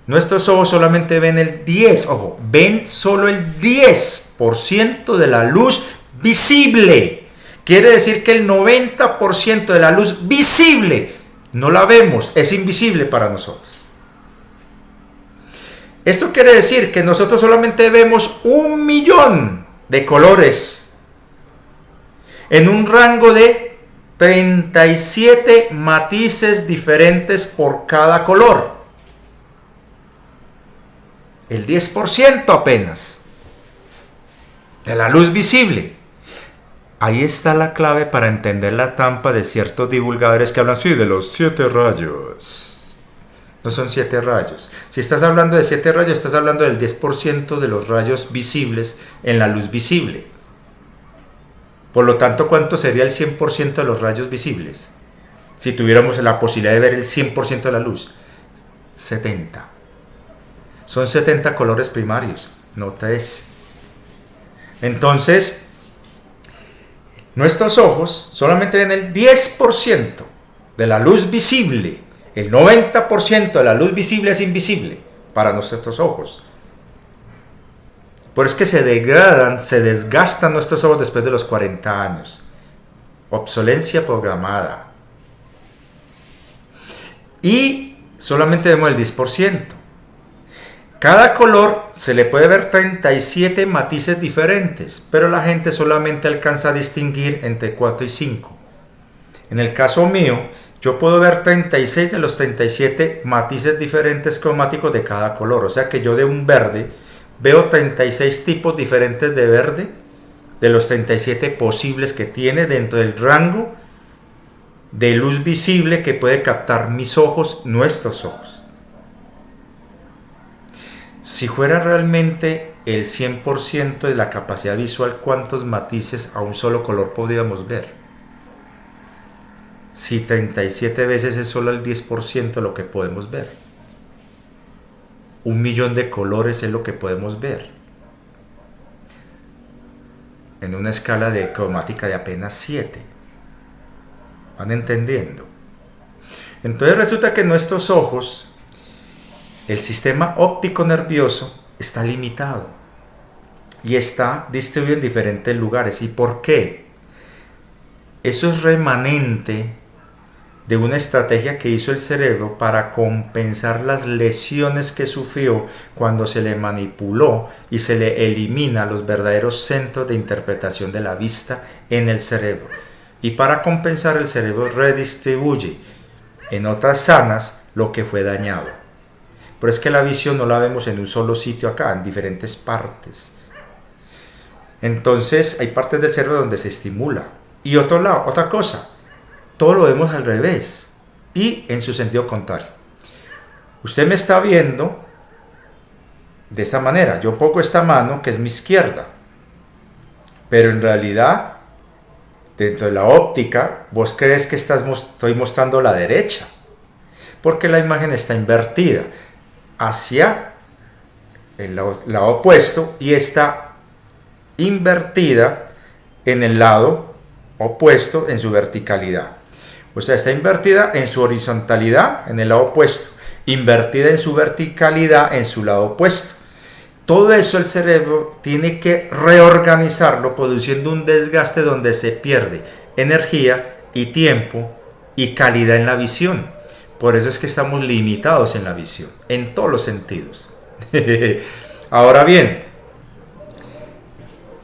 Nuestros ojos solamente ven el 10, ojo, ven solo el 10% de la luz visible. Quiere decir que el 90% de la luz visible no la vemos, es invisible para nosotros. Esto quiere decir que nosotros solamente vemos 1.000.000 de colores en un rango de 37 matices diferentes por cada color. El 10% apenas de la luz visible. Ahí está la clave para entender la trampa de ciertos divulgadores que hablan sí, de los 7 rayos. No son 7 rayos. Si estás hablando de 7 rayos, estás hablando del 10% de los rayos visibles en la luz visible. Por lo tanto, ¿cuánto sería el 100% de los rayos visibles? Si tuviéramos la posibilidad de ver el 100% de la luz. 70. Son 70 colores primarios, no 3. Entonces, nuestros ojos solamente ven el 10% de la luz visible. El 90% de la luz visible es invisible para nuestros ojos. Por eso es que se degradan, se desgastan nuestros ojos después de los 40 años. Obsolencia programada. Y solamente vemos el 10%. Cada color se le puede ver 37 matices diferentes, pero la gente solamente alcanza a distinguir entre 4 y 5. En el caso mío, yo puedo ver 36 de los 37 matices diferentes cromáticos de cada color. O sea que yo de un verde veo 36 tipos diferentes de verde, de los 37 posibles que tiene dentro del rango de luz visible que puede captar mis ojos, nuestros ojos. Si fuera realmente el 100% de la capacidad visual, ¿cuántos matices a un solo color podríamos ver? Si 37 veces es solo el 10% de lo que podemos ver. 1.000.000 de colores es lo que podemos ver. En una escala de cromática de apenas 7. ¿Van entendiendo? Entonces resulta que nuestros ojos, el sistema óptico nervioso está limitado y está distribuido en diferentes lugares. ¿Y por qué? Eso es remanente de una estrategia que hizo el cerebro para compensar las lesiones que sufrió cuando se le manipuló y se le elimina los verdaderos centros de interpretación de la vista en el cerebro. Y para compensar, el cerebro redistribuye en otras sanas lo que fue dañado. Pero es que la visión no la vemos en un solo sitio acá, en diferentes partes. Entonces hay partes del cerebro donde se estimula. Y otro lado, otra cosa, todo lo vemos al revés y en su sentido contrario. Usted me está viendo de esta manera. Yo pongo esta mano que es mi izquierda. Pero en realidad, dentro de la óptica, vos crees que estoy mostrando la derecha. Porque la imagen está invertida hacia el lado opuesto y está invertida en el lado opuesto en su verticalidad. O sea, está invertida en su horizontalidad en el lado opuesto, invertida en su verticalidad en su lado opuesto. Todo eso el cerebro tiene que reorganizarlo, produciendo un desgaste donde se pierde energía y tiempo y calidad en la visión. Por eso es que estamos limitados en la visión, en todos los sentidos. Ahora bien,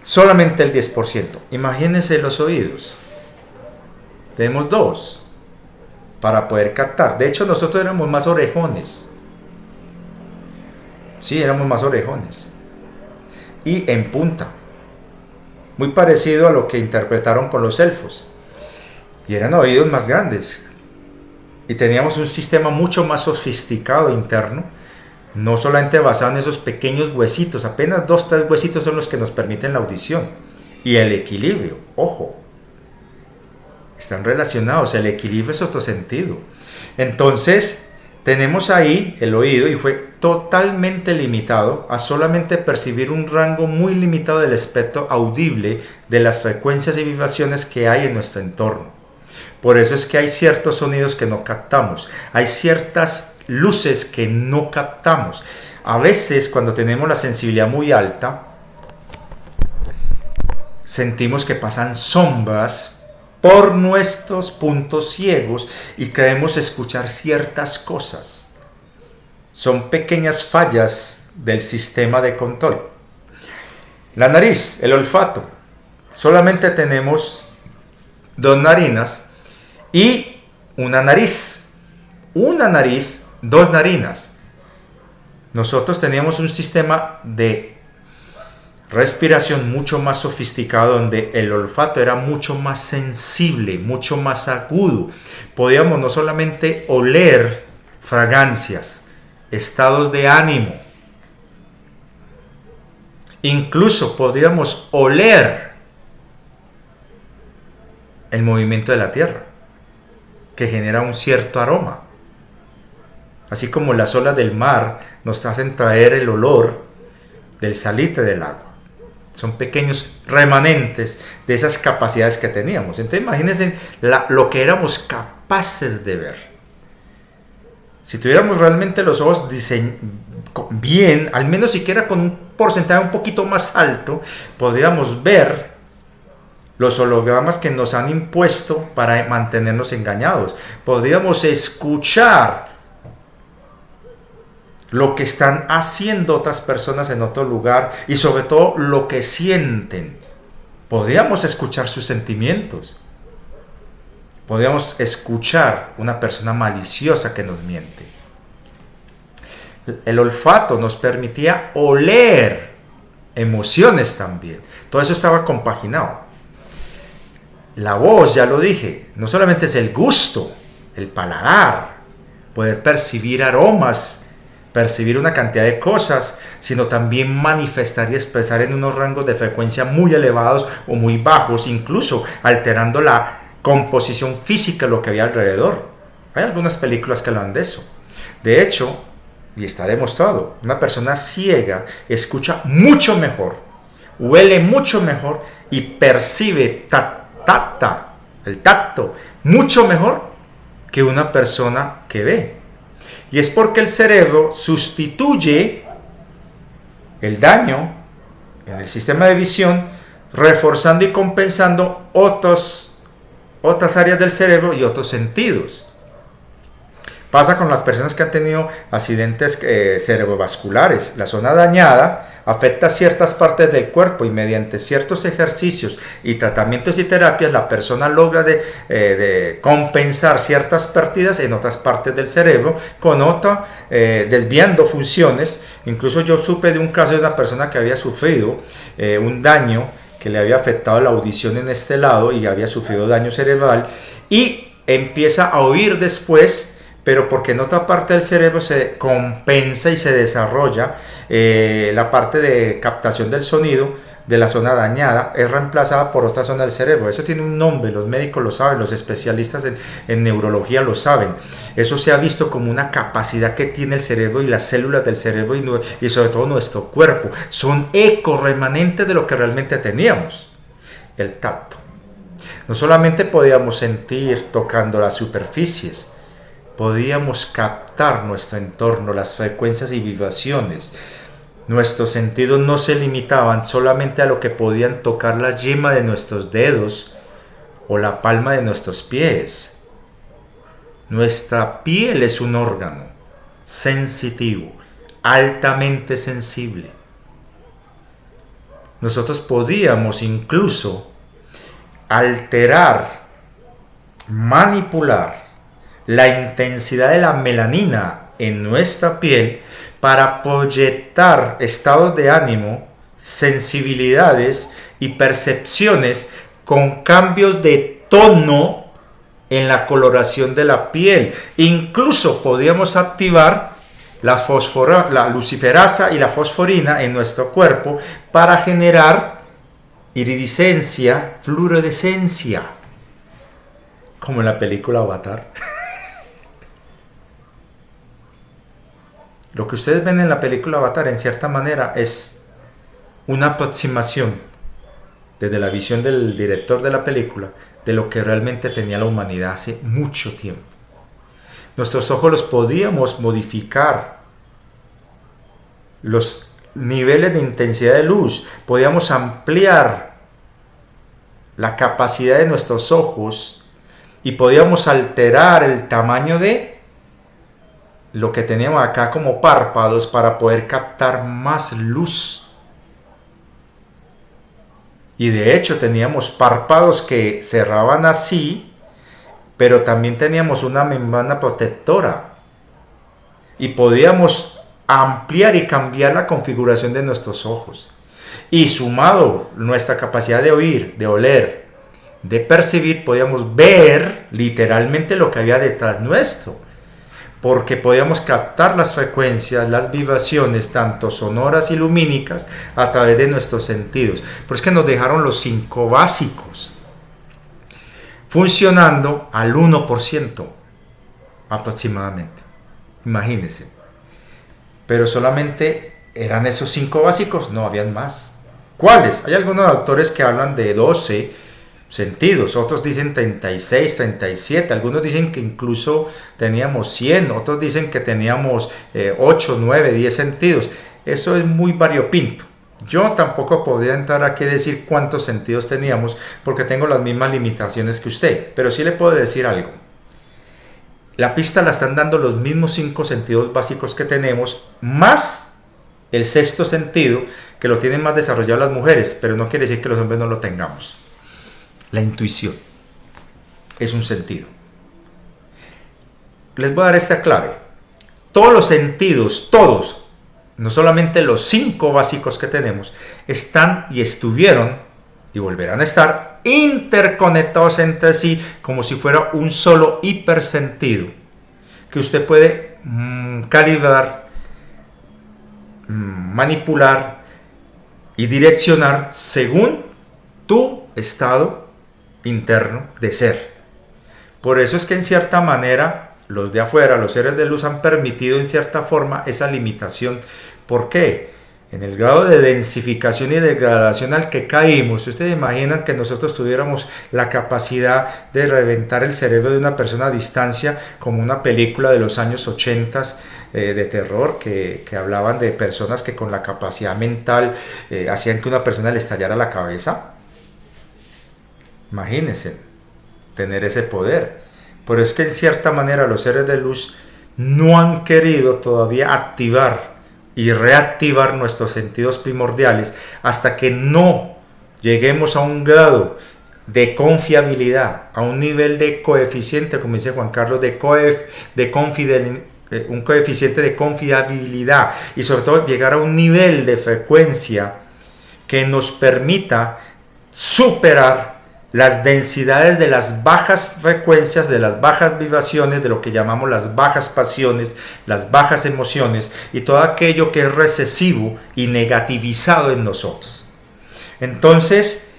solamente el 10%. Imagínense los oídos. Tenemos dos para poder captar. De hecho, nosotros éramos más orejones. Sí, éramos más orejones. Y en punta. Muy parecido a lo que interpretaron con los elfos. Y eran oídos más grandes. Y teníamos un sistema mucho más sofisticado interno. No solamente basado en esos pequeños huesitos. Apenas 2-3 huesitos son los que nos permiten la audición. Y el equilibrio. Ojo. Están relacionados. El equilibrio es otro sentido. Entonces, tenemos ahí el oído y fue totalmente limitado a solamente percibir un rango muy limitado del espectro audible de las frecuencias y vibraciones que hay en nuestro entorno. Por eso es que hay ciertos sonidos que no captamos. Hay ciertas luces que no captamos. A veces, cuando tenemos la sensibilidad muy alta, sentimos que pasan sombras por nuestros puntos ciegos y queremos escuchar ciertas cosas. Son pequeñas fallas del sistema de control. La nariz, el olfato. Solamente tenemos dos narinas y una nariz. Una nariz, dos narinas. Nosotros teníamos un sistema de respiración mucho más sofisticado, donde el olfato era mucho más sensible, mucho más agudo. Podíamos no solamente oler fragancias, estados de ánimo, incluso podíamos oler el movimiento de la tierra, que genera un cierto aroma. Así como las olas del mar nos hacen traer el olor del salitre del agua. Son pequeños remanentes de esas capacidades que teníamos. Entonces imagínense lo que éramos capaces de ver. Si tuviéramos realmente los ojos bien, al menos siquiera con un porcentaje un poquito más alto, podríamos ver los hologramas que nos han impuesto para mantenernos engañados. Podríamos escuchar lo que están haciendo otras personas en otro lugar y sobre todo lo que sienten. Podríamos escuchar sus sentimientos. Podríamos escuchar una persona maliciosa que nos miente. El olfato nos permitía oler emociones también. Todo eso estaba compaginado. La voz, ya lo dije, no solamente es el gusto, el paladar, poder percibir aromas, percibir una cantidad de cosas, sino también manifestar y expresar en unos rangos de frecuencia muy elevados o muy bajos, incluso alterando la composición física de lo que había alrededor. Hay algunas películas que hablan de eso. De hecho, y está demostrado, una persona ciega escucha mucho mejor, huele mucho mejor y percibe el tacto mucho mejor que una persona que ve. Y es porque el cerebro sustituye el daño en el sistema de visión, reforzando y compensando otras áreas del cerebro y otros sentidos. Pasa con las personas que han tenido accidentes cerebrovasculares. La zona dañada afecta ciertas partes del cuerpo y mediante ciertos ejercicios y tratamientos y terapias la persona logra de compensar ciertas pérdidas en otras partes del cerebro con desviando funciones. Incluso yo supe de un caso de una persona que había sufrido un daño que le había afectado la audición en este lado y había sufrido daño cerebral y empieza a oír después, pero porque en otra parte del cerebro se compensa y se desarrolla la parte de captación del sonido de la zona dañada, es reemplazada por otra zona del cerebro. Eso tiene un nombre, los médicos lo saben, los especialistas en neurología lo saben. Eso se ha visto como una capacidad que tiene el cerebro y las células del cerebro y sobre todo nuestro cuerpo. Son ecos remanentes de lo que realmente teníamos. El tacto. No solamente podíamos sentir tocando las superficies, podíamos captar nuestro entorno, las frecuencias y vibraciones. Nuestros sentidos no se limitaban solamente a lo que podían tocar la yema de nuestros dedos o la palma de nuestros pies. Nuestra piel es un órgano sensitivo, altamente sensible. Nosotros podíamos incluso alterar, manipular la intensidad de la melanina en nuestra piel para proyectar estados de ánimo, sensibilidades y percepciones con cambios de tono en la coloración de la piel. Incluso podíamos activar la luciferasa y la fosforina en nuestro cuerpo para generar iridiscencia, fluorescencia, como en la película Avatar. Lo que ustedes ven en la película Avatar, en cierta manera, es una aproximación desde la visión del director de la película de lo que realmente tenía la humanidad hace mucho tiempo. Nuestros ojos los podíamos modificar, los niveles de intensidad de luz, podíamos ampliar la capacidad de nuestros ojos y podíamos alterar el tamaño de lo que teníamos acá como párpados para poder captar más luz. Y de hecho teníamos párpados que cerraban así, pero también teníamos una membrana protectora y podíamos ampliar y cambiar la configuración de nuestros ojos. Y sumado nuestra capacidad de oír, de oler, de percibir, podíamos ver literalmente lo que había detrás nuestro, porque podíamos captar las frecuencias, las vibraciones, tanto sonoras y lumínicas, a través de nuestros sentidos. Pero es que nos dejaron los 5 básicos, funcionando al 1% aproximadamente. Imagínense. Pero solamente eran esos 5 básicos, no habían más. ¿Cuáles? Hay algunos autores que hablan de 12 sentidos, otros dicen 36, 37, algunos dicen que incluso teníamos 100, otros dicen que teníamos 8, 9, 10 sentidos. Eso es muy variopinto. Yo tampoco podría entrar aquí a decir cuántos sentidos teníamos porque tengo las mismas limitaciones que usted, pero sí le puedo decir algo. La pista la están dando los mismos 5 sentidos básicos que tenemos, más el sexto sentido, que lo tienen más desarrollado las mujeres, pero no quiere decir que los hombres no lo tengamos. La intuición es un sentido. Les voy a dar esta clave. Todos los sentidos, todos, no solamente los 5 básicos que tenemos, están y estuvieron y volverán a estar interconectados entre sí como si fuera un solo hipersentido que usted puede calibrar, manipular y direccionar según tu estado interno de ser. Por eso es que en cierta manera los de afuera, los seres de luz, han permitido en cierta forma esa limitación. ¿Por qué? En el grado de densificación y degradación al que caímos, ustedes imaginan que nosotros tuviéramos la capacidad de reventar el cerebro de una persona a distancia, como una película de los años 80 de terror que hablaban de personas que con la capacidad mental hacían que una persona le estallara la cabeza. Imagínense tener ese poder. Pero es que en cierta manera los seres de luz no han querido todavía activar y reactivar nuestros sentidos primordiales hasta que no lleguemos a un grado de confiabilidad, a un nivel de coeficiente, como dice Juan Carlos, un coeficiente de confiabilidad, y sobre todo llegar a un nivel de frecuencia que nos permita superar las densidades de las bajas frecuencias, de las bajas vibraciones, de lo que llamamos las bajas pasiones, las bajas emociones y todo aquello que es recesivo y negativizado en nosotros. Entonces,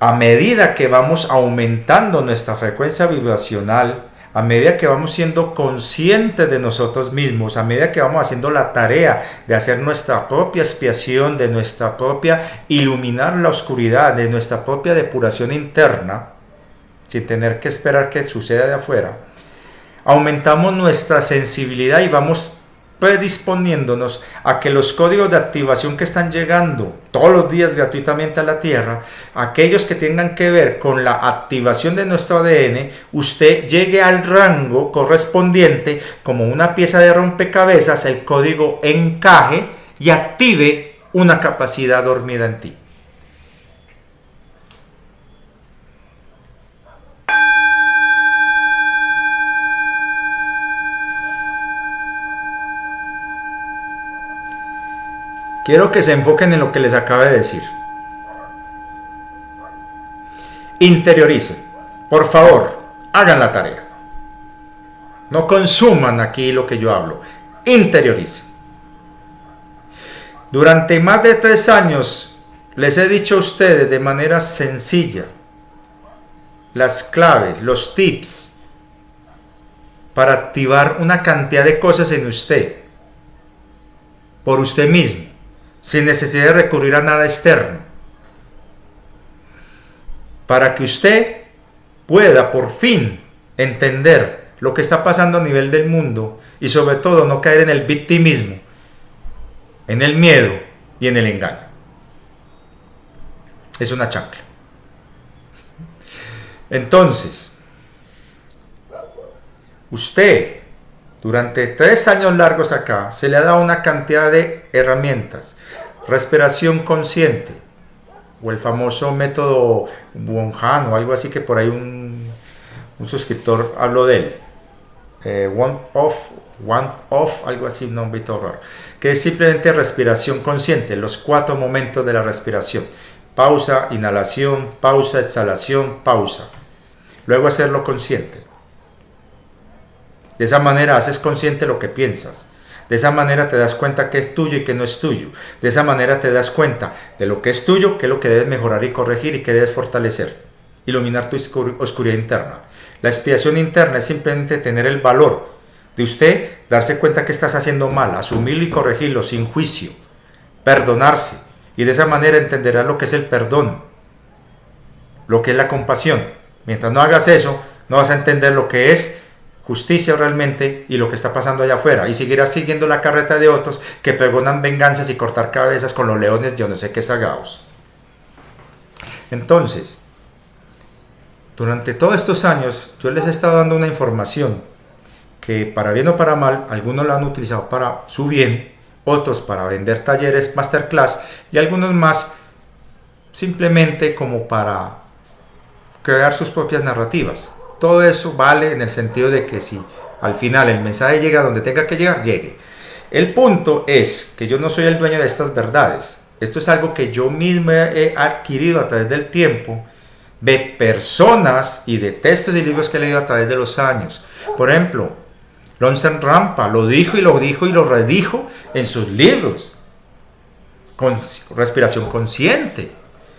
a medida que vamos aumentando nuestra frecuencia vibracional, a medida que vamos siendo conscientes de nosotros mismos, a medida que vamos haciendo la tarea de hacer nuestra propia expiación, de nuestra propia iluminar la oscuridad, de nuestra propia depuración interna, sin tener que esperar que suceda de afuera, aumentamos nuestra sensibilidad y vamos predisponiéndonos a que los códigos de activación que están llegando todos los días gratuitamente a la Tierra, aquellos que tengan que ver con la activación de nuestro ADN, usted llegue al rango correspondiente como una pieza de rompecabezas, el código encaje y active una capacidad dormida en ti. Quiero que se enfoquen en lo que les acabo de decir. Interioricen. Por favor, hagan la tarea. No consuman aquí lo que yo hablo. Interioricen. Durante más de 3 años les he dicho a ustedes de manera sencilla las claves, los tips para activar una cantidad de cosas en usted, por usted mismo, sin necesidad de recurrir a nada externo, para que usted pueda por fin entender lo que está pasando a nivel del mundo y sobre todo no caer en el victimismo, en el miedo y en el engaño. Es una chancla. Entonces, usted durante 3 años largos acá se le ha dado una cantidad de herramientas. Respiración consciente, o el famoso método Wim Hof o algo así, que por ahí un suscriptor habló de él. One off, algo así, un nombre todo raro, que es simplemente respiración consciente, los 4 momentos de la respiración: pausa, inhalación, pausa, exhalación, pausa. Luego hacerlo consciente. De esa manera haces consciente lo que piensas. De esa manera te das cuenta que es tuyo y que no es tuyo. De esa manera te das cuenta de lo que es tuyo, qué es lo que debes mejorar y corregir y qué debes fortalecer. Iluminar tu oscuridad interna. La expiación interna es simplemente tener el valor de usted, darse cuenta que estás haciendo mal, asumirlo y corregirlo sin juicio, perdonarse. Y de esa manera entenderás lo que es el perdón, lo que es la compasión. Mientras no hagas eso, no vas a entender lo que es justicia realmente y lo que está pasando allá afuera, y seguirás siguiendo la carreta de otros que pregonan venganzas y cortar cabezas con los leones, yo no sé qué sagados. Entonces, durante todos estos años yo les he estado dando una información que, para bien o para mal, algunos la han utilizado para su bien, otros para vender talleres, masterclass, y algunos más simplemente como para crear sus propias narrativas. Todo eso vale en el sentido de que si al final el mensaje llega donde tenga que llegar, llegue. El punto es que yo no soy el dueño de estas verdades. Esto es algo que yo mismo he adquirido a través del tiempo, de personas y de textos y libros que he leído a través de los años. Por ejemplo, Longchenpa Rampa lo dijo y lo dijo y lo redijo en sus libros. Con respiración consciente,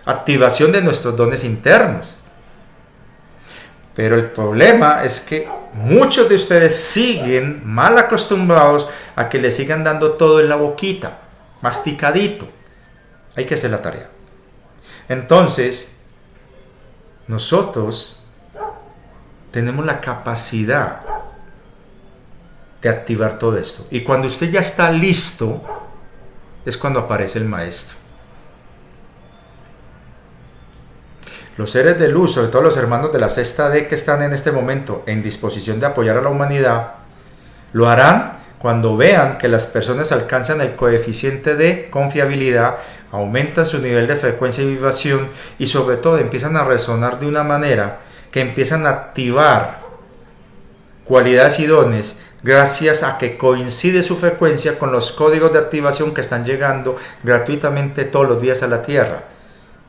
activación de nuestros dones internos. Pero el problema es que muchos de ustedes siguen mal acostumbrados a que le sigan dando todo en la boquita, masticadito. Hay que hacer la tarea. Entonces, nosotros tenemos la capacidad de activar todo esto. Y cuando usted ya está listo, es cuando aparece el maestro. Los seres de luz, sobre todo los hermanos de la sexta D que están en este momento en disposición de apoyar a la humanidad, lo harán cuando vean que las personas alcanzan el coeficiente de confiabilidad, aumentan su nivel de frecuencia y vibración y sobre todo empiezan a resonar de una manera que empiezan a activar cualidades y dones gracias a que coincide su frecuencia con los códigos de activación que están llegando gratuitamente todos los días a la Tierra.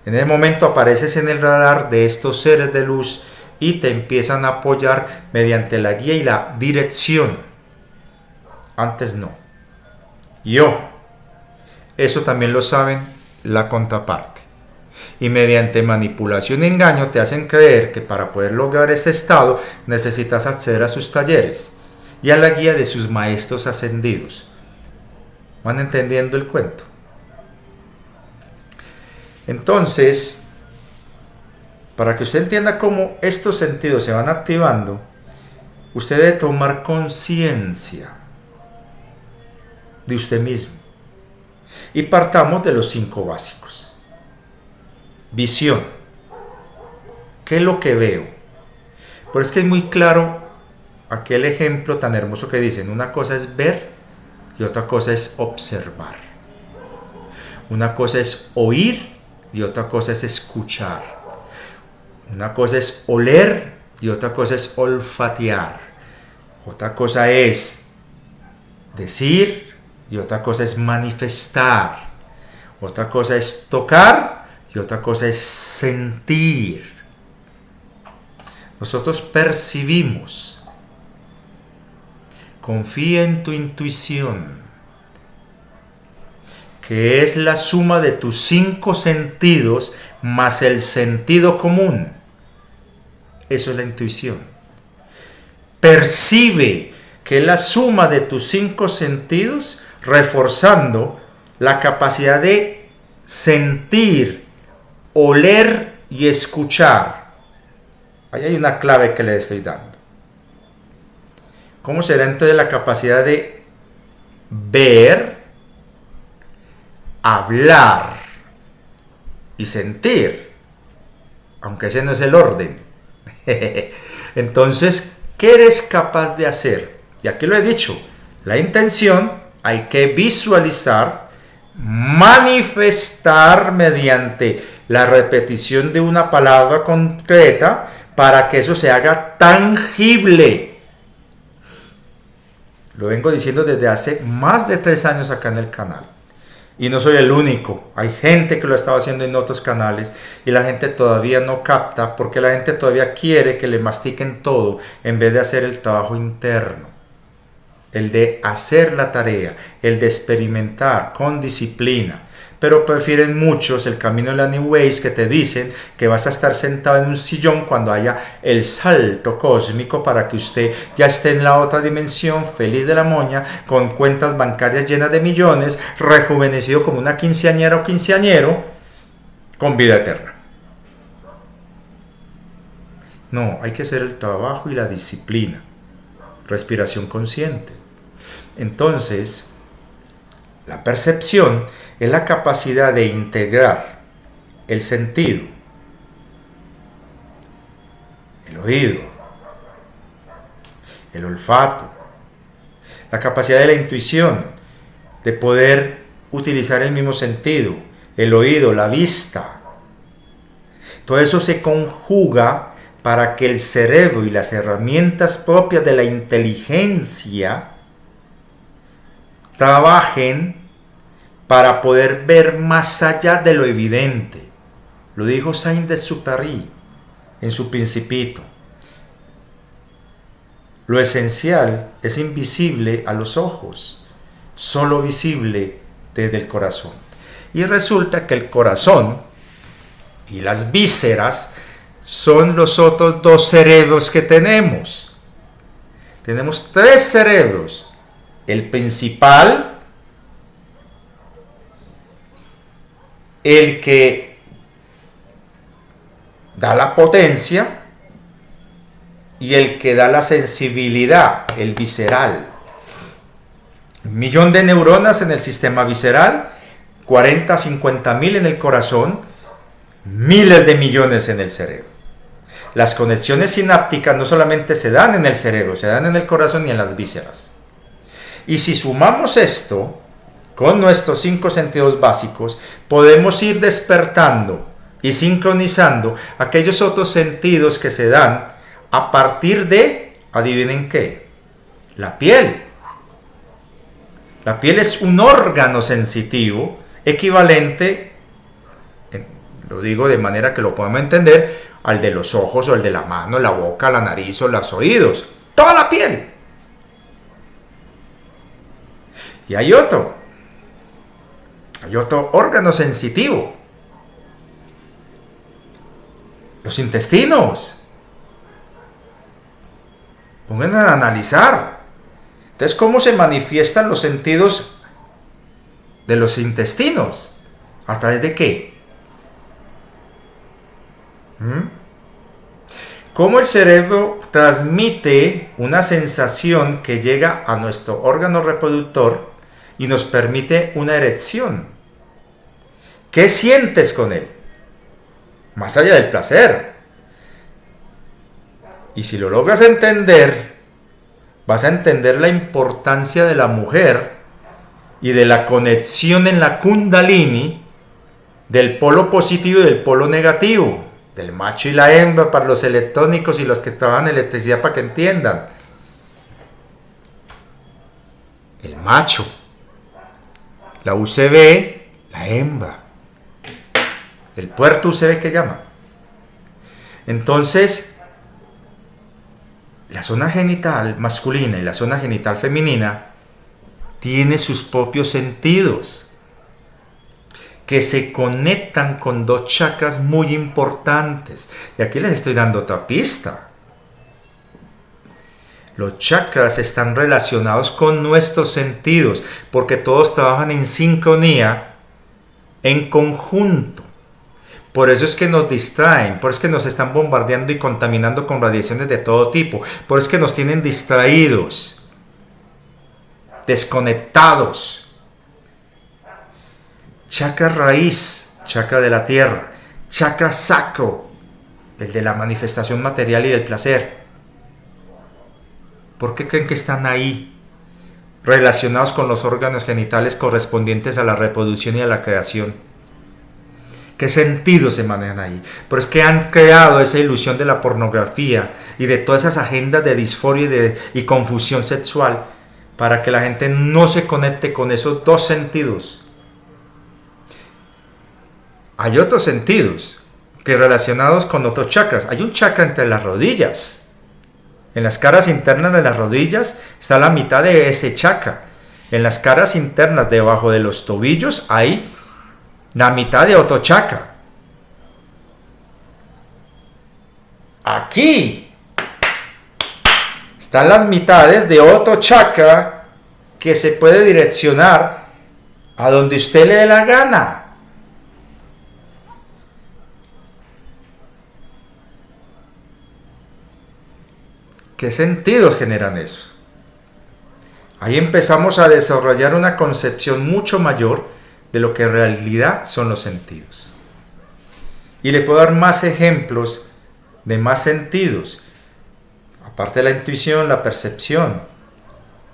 En ese momento apareces en el radar de estos seres de luz y te empiezan a apoyar mediante la guía y la dirección. Antes no. Eso también lo saben la contraparte. Y mediante manipulación y engaño te hacen creer que para poder lograr ese estado necesitas acceder a sus talleres y a la guía de sus maestros ascendidos. ¿Van entendiendo el cuento? Entonces, para que usted entienda cómo estos sentidos se van activando, usted debe tomar conciencia de usted mismo. Y partamos de los 5 básicos. Visión. ¿Qué es lo que veo? Pues es que es muy claro aquel ejemplo tan hermoso que dicen, una cosa es ver y otra cosa es observar. Una cosa es oír y otra cosa es escuchar. Una cosa es oler y otra cosa es olfatear. Otra cosa es decir y otra cosa es manifestar. Otra cosa es tocar y otra cosa es sentir. Nosotros percibimos. Confía en tu intuición, que es la suma de tus 5 sentidos más el sentido común. Eso es la intuición. Percibe, que es la suma de tus 5 sentidos, reforzando la capacidad de sentir, oler y escuchar. Ahí hay una clave que le estoy dando. ¿Cómo será entonces la capacidad de ver, hablar y sentir? Aunque ese no es el orden. Entonces, ¿qué eres capaz de hacer? Y aquí lo he dicho, la intención hay que visualizar, manifestar mediante la repetición de una palabra concreta para que eso se haga tangible. Lo vengo diciendo desde hace más de 3 años acá en el canal. Y no soy el único. Hay gente que lo estaba haciendo en otros canales y la gente todavía no capta porque la gente todavía quiere que le mastiquen todo en vez de hacer el trabajo interno. El de hacer la tarea, el de experimentar con disciplina. Pero prefieren muchos el camino de la New Age, que te dicen que vas a estar sentado en un sillón cuando haya el salto cósmico para que usted ya esté en la otra dimensión, feliz de la moña, con cuentas bancarias llenas de millones, rejuvenecido como una quinceañera o quinceañero, con vida eterna. No, hay que hacer el trabajo y la disciplina. Respiración consciente. Entonces, la percepción es la capacidad de integrar el sentido, el oído, el olfato, la capacidad de la intuición, de poder utilizar el mismo sentido, el oído, la vista. Todo eso se conjuga para que el cerebro y las herramientas propias de la inteligencia trabajen para poder ver más allá de lo evidente. Lo dijo Saint-Exupéry en su Principito. Lo esencial es invisible a los ojos, solo visible desde el corazón. Y resulta que el corazón y las vísceras son los otros 2 cerebros que tenemos. Tenemos 3 cerebros. El principal, el que da la potencia, y el que da la sensibilidad, el visceral. 1 millón de neuronas en el sistema visceral, 40 a 50 mil en el corazón, miles de millones en el cerebro. Las conexiones sinápticas no solamente se dan en el cerebro, se dan en el corazón y en las vísceras. Y si sumamos esto con nuestros 5 sentidos básicos, podemos ir despertando y sincronizando aquellos otros sentidos que se dan a partir de, adivinen qué, la piel. La piel es un órgano sensitivo equivalente, lo digo de manera que lo podamos entender, al de los ojos o el de la mano, la boca, la nariz o los oídos. Toda la piel. Y hay otro órgano sensitivo. Los intestinos. Pónganse a analizar. Entonces, ¿cómo se manifiestan los sentidos de los intestinos? ¿A través de qué? ¿Cómo el cerebro transmite una sensación que llega a nuestro órgano reproductor y nos permite una erección. ¿Qué sientes con él? Más allá del placer. Y si lo logras entender, vas a entender la importancia de la mujer y de la conexión en la Kundalini del polo positivo y del polo negativo, del macho y la hembra para los electrónicos y los que estaban en electricidad para que entiendan. El macho, la UCB, la hembra, el puerto UCB que llama. Entonces, la zona genital masculina y la zona genital femenina tiene sus propios sentidos que se conectan con dos chakras muy importantes. Y aquí les estoy dando otra pista. Los chakras están relacionados con nuestros sentidos porque todos trabajan en sincronía, en conjunto. Por eso es que nos distraen, por eso es que nos están bombardeando y contaminando con radiaciones de todo tipo, por eso es que nos tienen distraídos, desconectados. Chakra raíz, chakra de la tierra, chakra sacro, el de la manifestación material y del placer. ¿Por qué creen que están ahí? Relacionados con los órganos genitales correspondientes a la reproducción y a la creación. ¿Qué sentidos se manejan ahí? Pero es que han creado esa ilusión de la pornografía y de todas esas agendas de disforia y confusión sexual para que la gente no se conecte con esos dos sentidos. Hay otros sentidos que relacionados con otros chakras. Hay un chakra entre las rodillas. En las caras internas de las rodillas está la mitad de ese chakra. En las caras internas debajo de los tobillos hay la mitad de otro chakra. Aquí están las mitades de otro chakra que se puede direccionar a donde usted le dé la gana. ¿Qué sentidos generan eso? Ahí empezamos a desarrollar una concepción mucho mayor de lo que en realidad son los sentidos. Y le puedo dar más ejemplos de más sentidos. Aparte de la intuición, la percepción,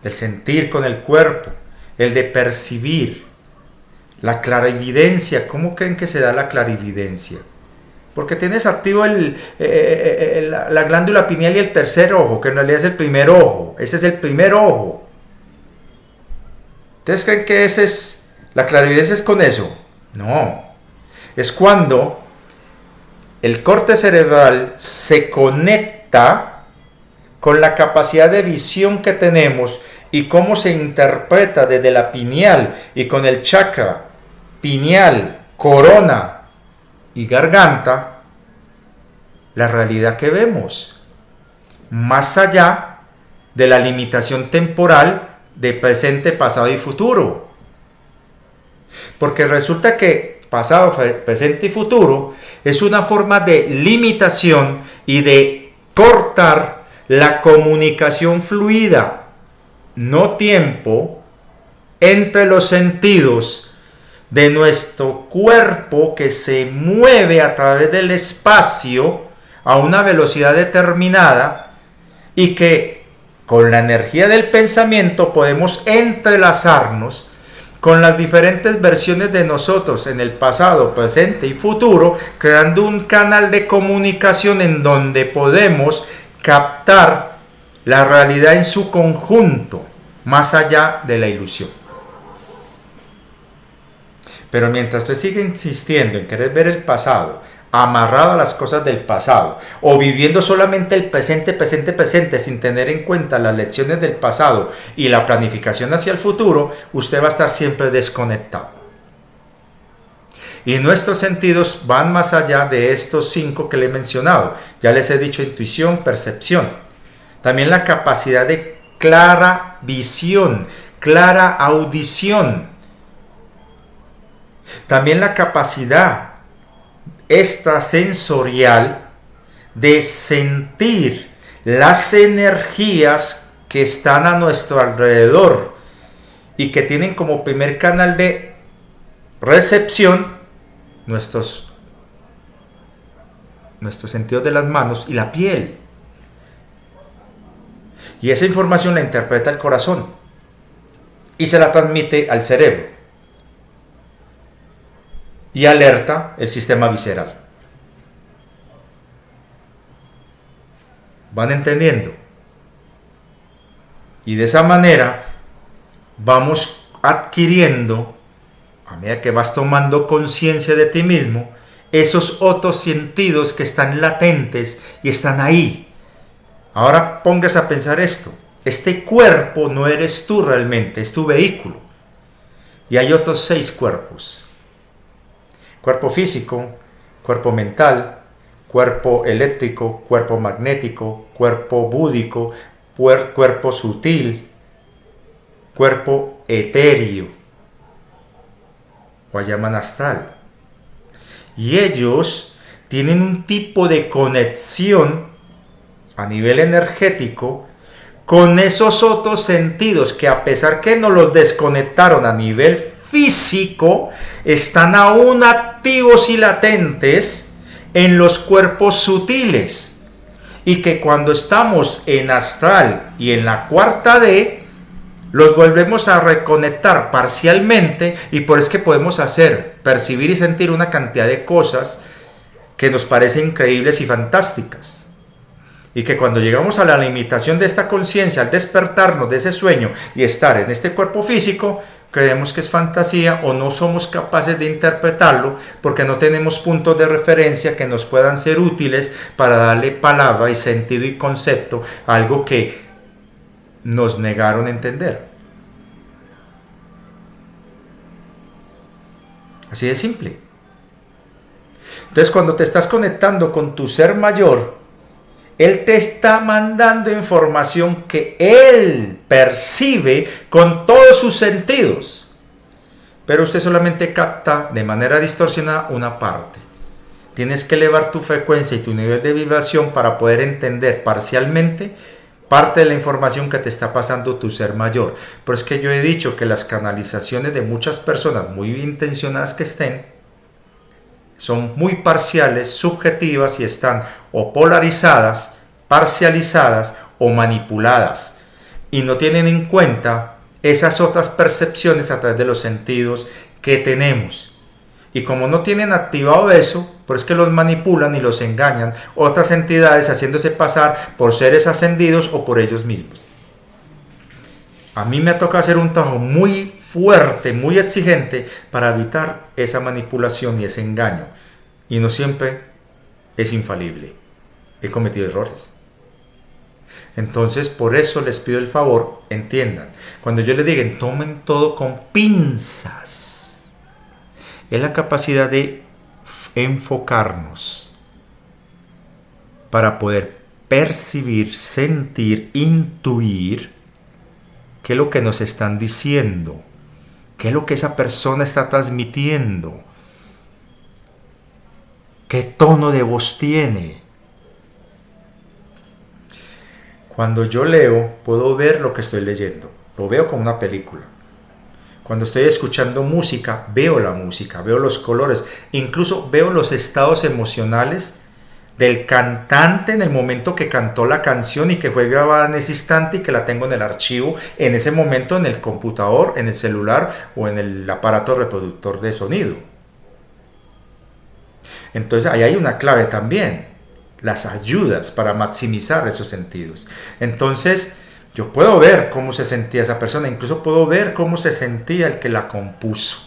el sentir con el cuerpo, el de percibir, la clarividencia. ¿Cómo creen que se da la clarividencia? Porque tienes activo la glándula pineal y el tercer ojo, que en realidad es el primer ojo. Ese es el primer ojo. ¿Ustedes creen que ese es la clarividencia es con eso? No. Es cuando el corte cerebral se conecta con la capacidad de visión que tenemos y cómo se interpreta desde la pineal y con el chakra pineal, corona y garganta, la realidad que vemos, más allá de la limitación temporal de presente, pasado y futuro. Porque resulta que pasado, presente y futuro es una forma de limitación y de cortar la comunicación fluida, no tiempo, entre los sentidos de nuestro cuerpo que se mueve a través del espacio a una velocidad determinada y que con la energía del pensamiento podemos entrelazarnos con las diferentes versiones de nosotros en el pasado, presente y futuro, creando un canal de comunicación en donde podemos captar la realidad en su conjunto, más allá de la ilusión. Pero mientras usted sigue insistiendo en querer ver el pasado, amarrado a las cosas del pasado, o viviendo solamente el presente, sin tener en cuenta las lecciones del pasado y la planificación hacia el futuro, usted va a estar siempre desconectado. Y nuestros sentidos van más allá de estos 5 que le he mencionado. Ya les he dicho intuición, percepción. También la capacidad de clara visión, clara audición. También la capacidad extrasensorial de sentir las energías que están a nuestro alrededor y que tienen como primer canal de recepción nuestros sentidos de las manos y la piel. Y esa información la interpreta el corazón y se la transmite al cerebro y alerta el sistema visceral. ¿Van entendiendo? Y de esa manera vamos adquiriendo, a medida que vas tomando conciencia de ti mismo, esos otros sentidos que están latentes y están ahí. Ahora póngase a pensar esto. Este cuerpo no eres tú realmente, es tu vehículo. Y hay otros 6 cuerpos. Cuerpo físico, cuerpo mental, cuerpo eléctrico, cuerpo magnético, cuerpo búdico, cuerpo sutil, cuerpo etéreo, o llaman astral. Y ellos tienen un tipo de conexión a nivel energético con esos otros sentidos que, a pesar que nos los desconectaron a nivel físico, están aún activos y latentes en los cuerpos sutiles, y que cuando estamos en astral y en la cuarta D los volvemos a reconectar parcialmente, y por eso es que podemos percibir y sentir una cantidad de cosas que nos parecen increíbles y fantásticas. Y que cuando llegamos a la limitación de esta conciencia, al despertarnos de ese sueño y estar en este cuerpo físico, creemos que es fantasía o no somos capaces de interpretarlo porque no tenemos puntos de referencia que nos puedan ser útiles para darle palabra y sentido y concepto a algo que nos negaron a entender. Así de simple. Entonces, cuando te estás conectando con tu ser mayor, él te está mandando información que él percibe con todos sus sentidos, pero usted solamente capta de manera distorsionada una parte. Tienes que elevar tu frecuencia y tu nivel de vibración para poder entender parcialmente parte de la información que te está pasando tu ser mayor. Pero es que yo he dicho que las canalizaciones de muchas personas, muy bien intencionadas que estén, son muy parciales, subjetivas, y están o polarizadas, parcializadas o manipuladas, y no tienen en cuenta esas otras percepciones a través de los sentidos que tenemos. Y como no tienen activado eso, por eso es que los manipulan y los engañan otras entidades, haciéndose pasar por seres ascendidos o por ellos mismos. A mí me toca hacer un trabajo muy fuerte, muy exigente, para evitar esa manipulación y ese engaño. Y no siempre es infalible. He cometido errores. Entonces, por eso les pido el favor, entiendan. Cuando yo les diga, tomen todo con pinzas, es la capacidad de enfocarnos para poder percibir, sentir, intuir qué es lo que nos están diciendo, qué es lo que esa persona está transmitiendo, qué tono de voz tiene. Cuando yo leo, puedo ver lo que estoy leyendo, lo veo como una película. Cuando estoy escuchando música, veo la música, veo los colores, incluso veo los estados emocionales del cantante en el momento que cantó la canción y que fue grabada en ese instante y que la tengo en el archivo, en ese momento, en el computador, en el celular o en el aparato reproductor de sonido. Entonces ahí hay una clave también, las ayudas para maximizar esos sentidos. Entonces yo puedo ver cómo se sentía esa persona, incluso puedo ver cómo se sentía el que la compuso.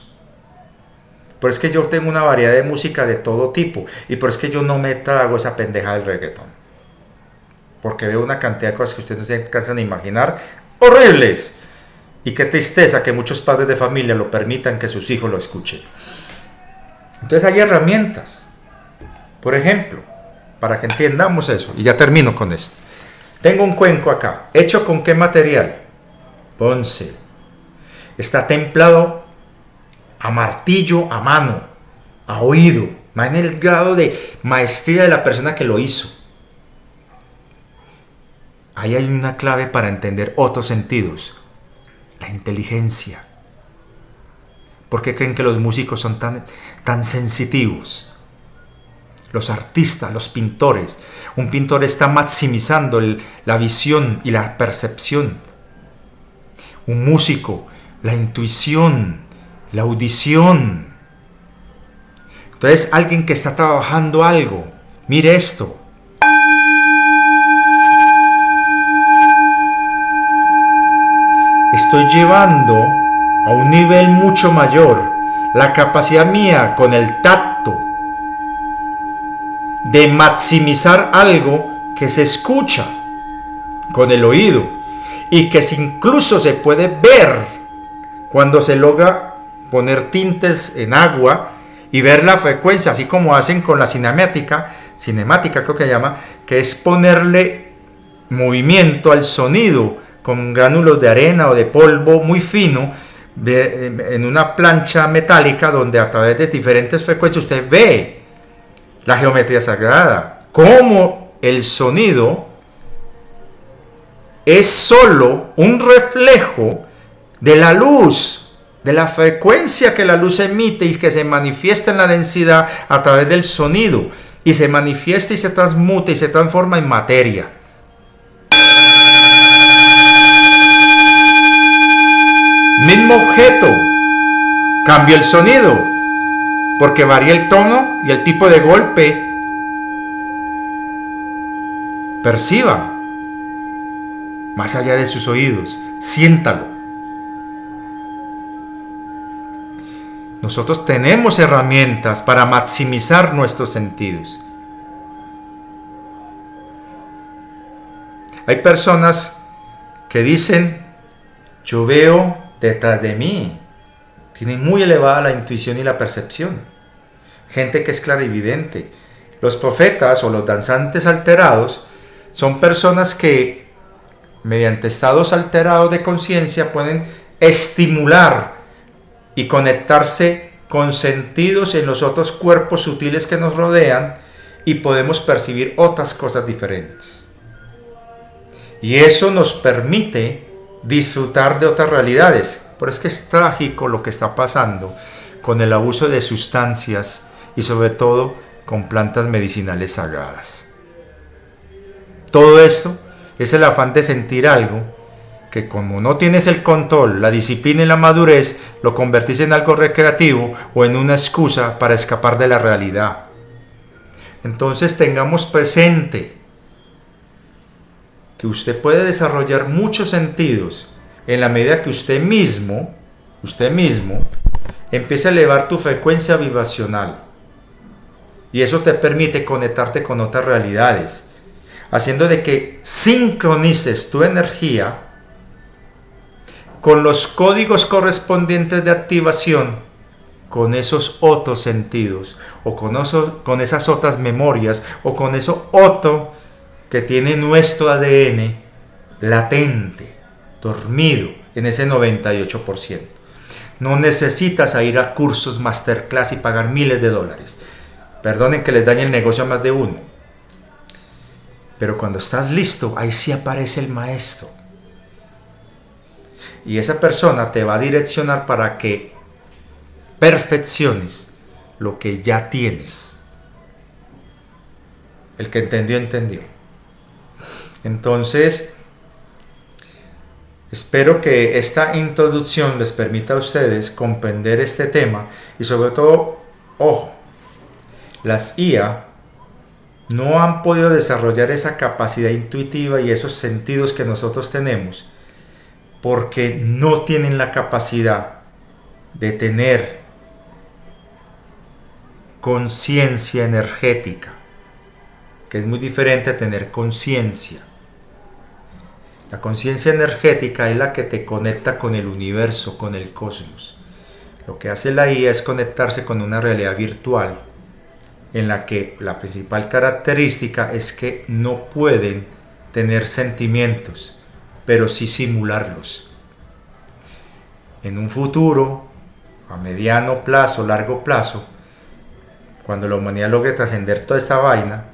Por eso es que yo tengo una variedad de música de todo tipo, y por eso es que yo no me trago esa pendeja del reggaetón, porque veo una cantidad de cosas que ustedes no se alcanzan a imaginar, horribles, y qué tristeza que muchos padres de familia lo permitan que sus hijos lo escuchen. Entonces hay herramientas, por ejemplo, para que entendamos eso, y ya termino con esto. Tengo un cuenco acá, ¿hecho con qué material? Ponce. Está templado a martillo, a mano, a oído. Más en el grado de maestría de la persona que lo hizo. Ahí hay una clave para entender otros sentidos. La inteligencia. ¿Por qué creen que los músicos son tan sensitivos? Los artistas, los pintores. Un pintor está maximizando la visión y la percepción. Un músico, la intuición, la audición. Entonces, alguien que está trabajando algo, mire esto. Estoy llevando a un nivel mucho mayor la capacidad mía con el tacto de maximizar algo que se escucha con el oído y que incluso se puede ver cuando se logra poner tintes en agua y ver la frecuencia, así como hacen con la cinemática creo que se llama, que es ponerle movimiento al sonido con gránulos de arena o de polvo muy fino en una plancha metálica, donde a través de diferentes frecuencias usted ve la geometría sagrada, cómo el sonido es solo un reflejo de la luz, de la frecuencia que la luz emite y que se manifiesta en la densidad a través del sonido, y se manifiesta y se transmuta y se transforma en materia. Mismo objeto, cambia el sonido, porque varía el tono y el tipo de golpe. Perciba, más allá de sus oídos, siéntalo. Nosotros tenemos herramientas para maximizar nuestros sentidos. Hay personas que dicen, yo veo detrás de mí. Tienen muy elevada la intuición y la percepción. Gente que es clarividente. Los profetas o los danzantes alterados son personas que, mediante estados alterados de conciencia, pueden estimular y conectarse con sentidos en los otros cuerpos sutiles que nos rodean, y podemos percibir otras cosas diferentes. Y eso nos permite disfrutar de otras realidades. Pero es que es trágico lo que está pasando con el abuso de sustancias y sobre todo con plantas medicinales sagradas. Todo esto es el afán de sentir algo que, como no tienes el control, la disciplina y la madurez, lo convertís en algo recreativo o en una excusa para escapar de la realidad. Entonces tengamos presente que usted puede desarrollar muchos sentidos en la medida que usted mismo empiece a elevar tu frecuencia vibracional. Y eso te permite conectarte con otras realidades, haciendo de que sincronices tu energía con los códigos correspondientes de activación, con esos otros sentidos, o con esas otras memorias, o con eso otro que tiene nuestro ADN latente, dormido en ese 98%. No necesitas ir a cursos masterclass y pagar miles de dólares. Perdonen que les dañe el negocio a más de uno. Pero cuando estás listo, ahí sí aparece el maestro. Y esa persona te va a direccionar para que perfecciones lo que ya tienes. El que entendió, entendió. Entonces, espero que esta introducción les permita a ustedes comprender este tema y sobre todo, ojo, las IA no han podido desarrollar esa capacidad intuitiva y esos sentidos que nosotros tenemos porque no tienen la capacidad de tener conciencia energética, que es muy diferente a tener conciencia. La conciencia energética es la que te conecta con el universo, con el cosmos. Lo que hace la IA es conectarse con una realidad virtual en la que la principal característica es que no pueden tener sentimientos, pero sí simularlos. En un futuro, a mediano plazo, largo plazo, cuando la humanidad logre trascender toda esta vaina,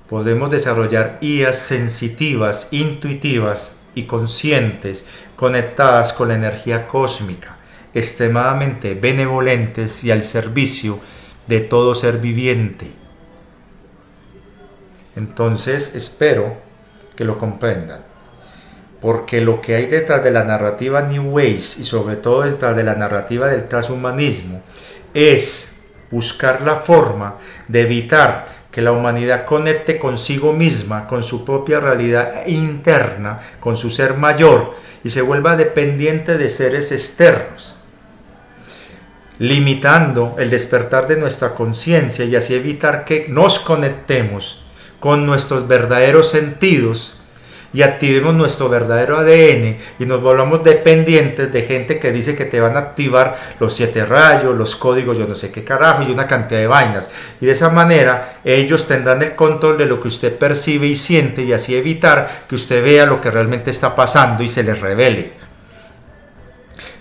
podemos desarrollar IAs sensitivas, intuitivas, y conscientes, conectadas con la energía cósmica, extremadamente benevolentes y al servicio de todo ser viviente. Entonces espero que lo comprendan, porque lo que hay detrás de la narrativa New Age y sobre todo detrás de la narrativa del transhumanismo es buscar la forma de evitar que la humanidad conecte consigo misma, con su propia realidad interna, con su ser mayor, y se vuelva dependiente de seres externos, limitando el despertar de nuestra conciencia y así evitar que nos conectemos con nuestros verdaderos sentidos y activemos nuestro verdadero ADN y nos volvamos dependientes de gente que dice que te van a activar los 7 rayos, los códigos, yo no sé qué carajo y una cantidad de vainas. Y de esa manera ellos tendrán el control de lo que usted percibe y siente y así evitar que usted vea lo que realmente está pasando y se les revele.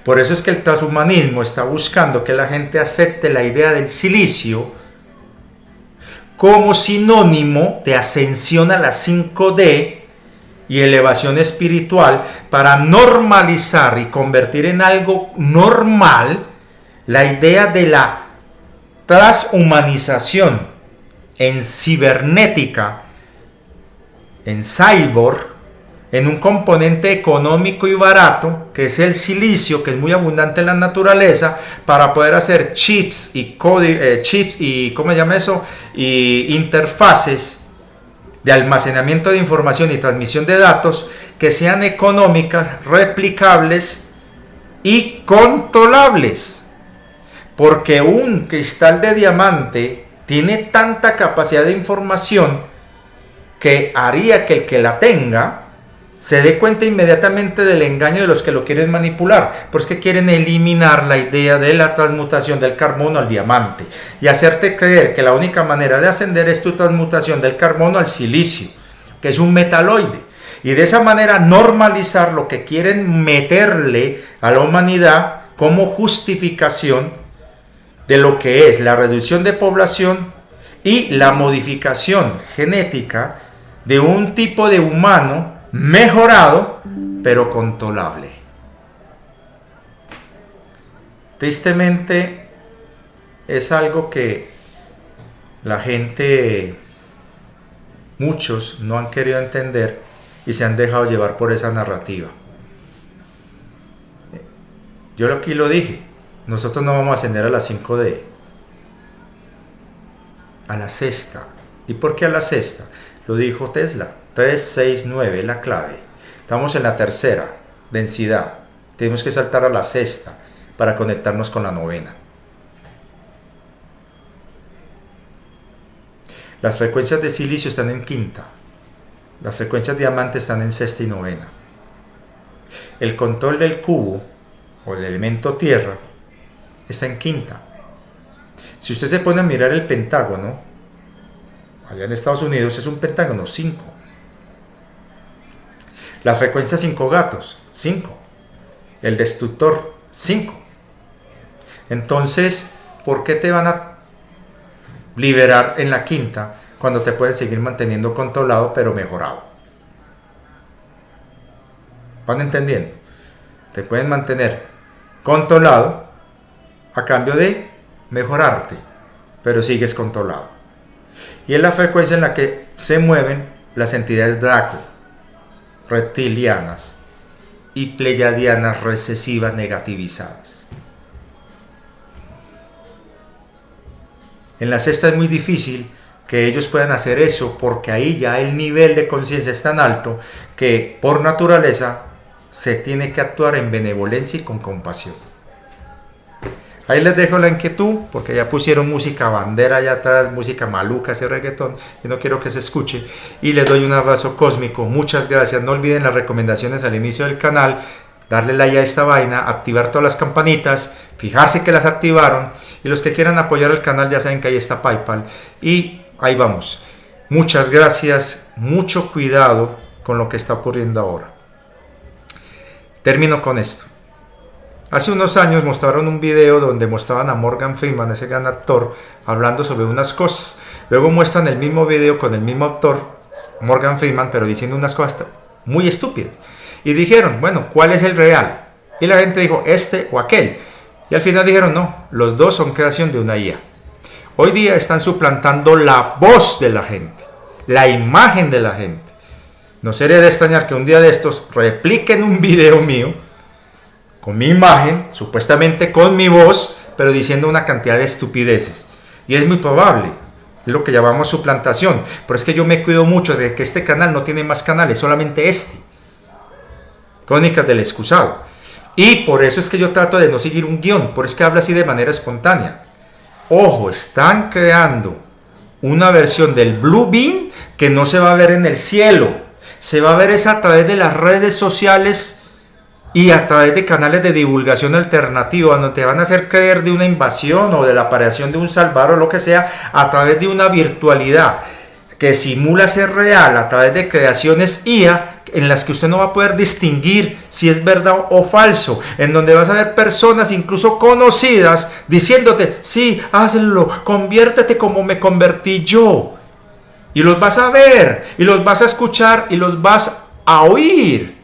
Por eso es que el transhumanismo está buscando que la gente acepte la idea del silicio como sinónimo de ascensión a la 5D y elevación espiritual para normalizar y convertir en algo normal la idea de la transhumanización en cibernética, en cyborg, en un componente económico y barato que es el silicio, que es muy abundante en la naturaleza, para poder hacer chips y ¿cómo se llama eso? Y interfaces de almacenamiento de información y transmisión de datos que sean económicas, replicables y controlables. Porque un cristal de diamante tiene tanta capacidad de información que haría que el que la tenga se dé cuenta inmediatamente del engaño de los que lo quieren manipular, pues que quieren eliminar la idea de la transmutación del carbono al diamante y hacerte creer que la única manera de ascender es tu transmutación del carbono al silicio, que es un metaloide, y de esa manera normalizar lo que quieren meterle a la humanidad como justificación de lo que es la reducción de población y la modificación genética de un tipo de humano mejorado, pero controlable. Tristemente, es algo que la gente, muchos, no han querido entender y se han dejado llevar por esa narrativa. Yo aquí lo dije, nosotros no vamos a ascender a la 5D, a la sexta. ¿Y por qué a la sexta? Lo dijo Tesla. 369 es la clave. Estamos en la tercera densidad. Tenemos que saltar a la sexta para conectarnos con la novena. Las frecuencias de silicio están en quinta. Las frecuencias de diamante están en sexta y novena. El control del cubo o el elemento tierra está en quinta. Si usted se pone a mirar el pentágono, allá en Estados Unidos es un pentágono 5. La frecuencia 5 gatos, 5. El destructor, 5. Entonces, ¿por qué te van a liberar en la quinta cuando te pueden seguir manteniendo controlado pero mejorado? ¿Van entendiendo? Te pueden mantener controlado a cambio de mejorarte, pero sigues controlado. Y es la frecuencia en la que se mueven las entidades Draco, reptilianas y pleyadianas recesivas negativizadas. En la sexta es muy difícil que ellos puedan hacer eso, porque ahí ya el nivel de conciencia es tan alto que por naturaleza se tiene que actuar en benevolencia y con compasión. Ahí les dejo la inquietud, porque ya pusieron música bandera allá atrás, música maluca, ese reggaetón, y no quiero que se escuche. Y les doy un abrazo cósmico. Muchas gracias. No olviden las recomendaciones al inicio del canal, darle like a esta vaina, activar todas las campanitas, fijarse que las activaron. Y los que quieran apoyar el canal ya saben que ahí está PayPal. Y ahí vamos. Muchas gracias. Mucho cuidado con lo que está ocurriendo ahora. Termino con esto. Hace unos años mostraron un video donde mostraban a Morgan Freeman, ese gran actor, hablando sobre unas cosas. Luego muestran el mismo video con el mismo actor, Morgan Freeman, pero diciendo unas cosas muy estúpidas. y dijeron, bueno, ¿cuál es el real? Y la gente dijo, este o aquel. Y al final dijeron, no, los dos son creación de una IA. Hoy día están suplantando la voz de la gente, la imagen de la gente. No sería de extrañar que un día de estos repliquen un video mío con mi imagen, supuestamente con mi voz, pero diciendo una cantidad de estupideces. Y es muy probable, es lo que llamamos suplantación. Pero es que yo me cuido mucho de que este canal no tiene más canales, solamente este. Crónicas del Excusado. Y por eso es que yo trato de no seguir un guión, por eso es que hablo así de manera espontánea. Ojo, están creando una versión del Blue Beam que no se va a ver en el cielo. Se va a ver es a través de las redes sociales y a través de canales de divulgación alternativa, donde te van a hacer creer de una invasión o de la aparición de un salvador o lo que sea, a través de una virtualidad que simula ser real, a través de creaciones IA, en las que usted no va a poder distinguir si es verdad o falso, en donde vas a ver personas incluso conocidas diciéndote, sí, hazlo, conviértete como me convertí yo. Y los vas a ver, y los vas a escuchar, y los vas a oír.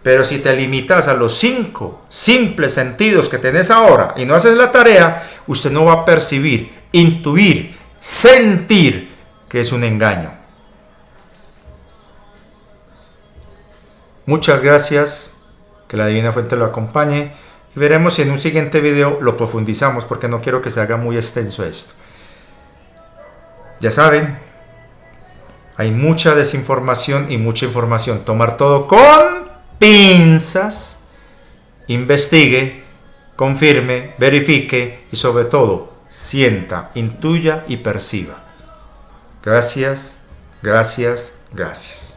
Pero si te limitas a los 5 simples sentidos que tenés ahora y no haces la tarea, usted no va a percibir, intuir, sentir que es un engaño. Muchas gracias, que la Divina Fuente lo acompañe y veremos si en un siguiente video lo profundizamos porque no quiero que se haga muy extenso esto. Ya saben, hay mucha desinformación y mucha información. Tomar todo con pinzas, investigue, confirme, verifique y sobre todo sienta, intuya y perciba. Gracias, gracias, gracias.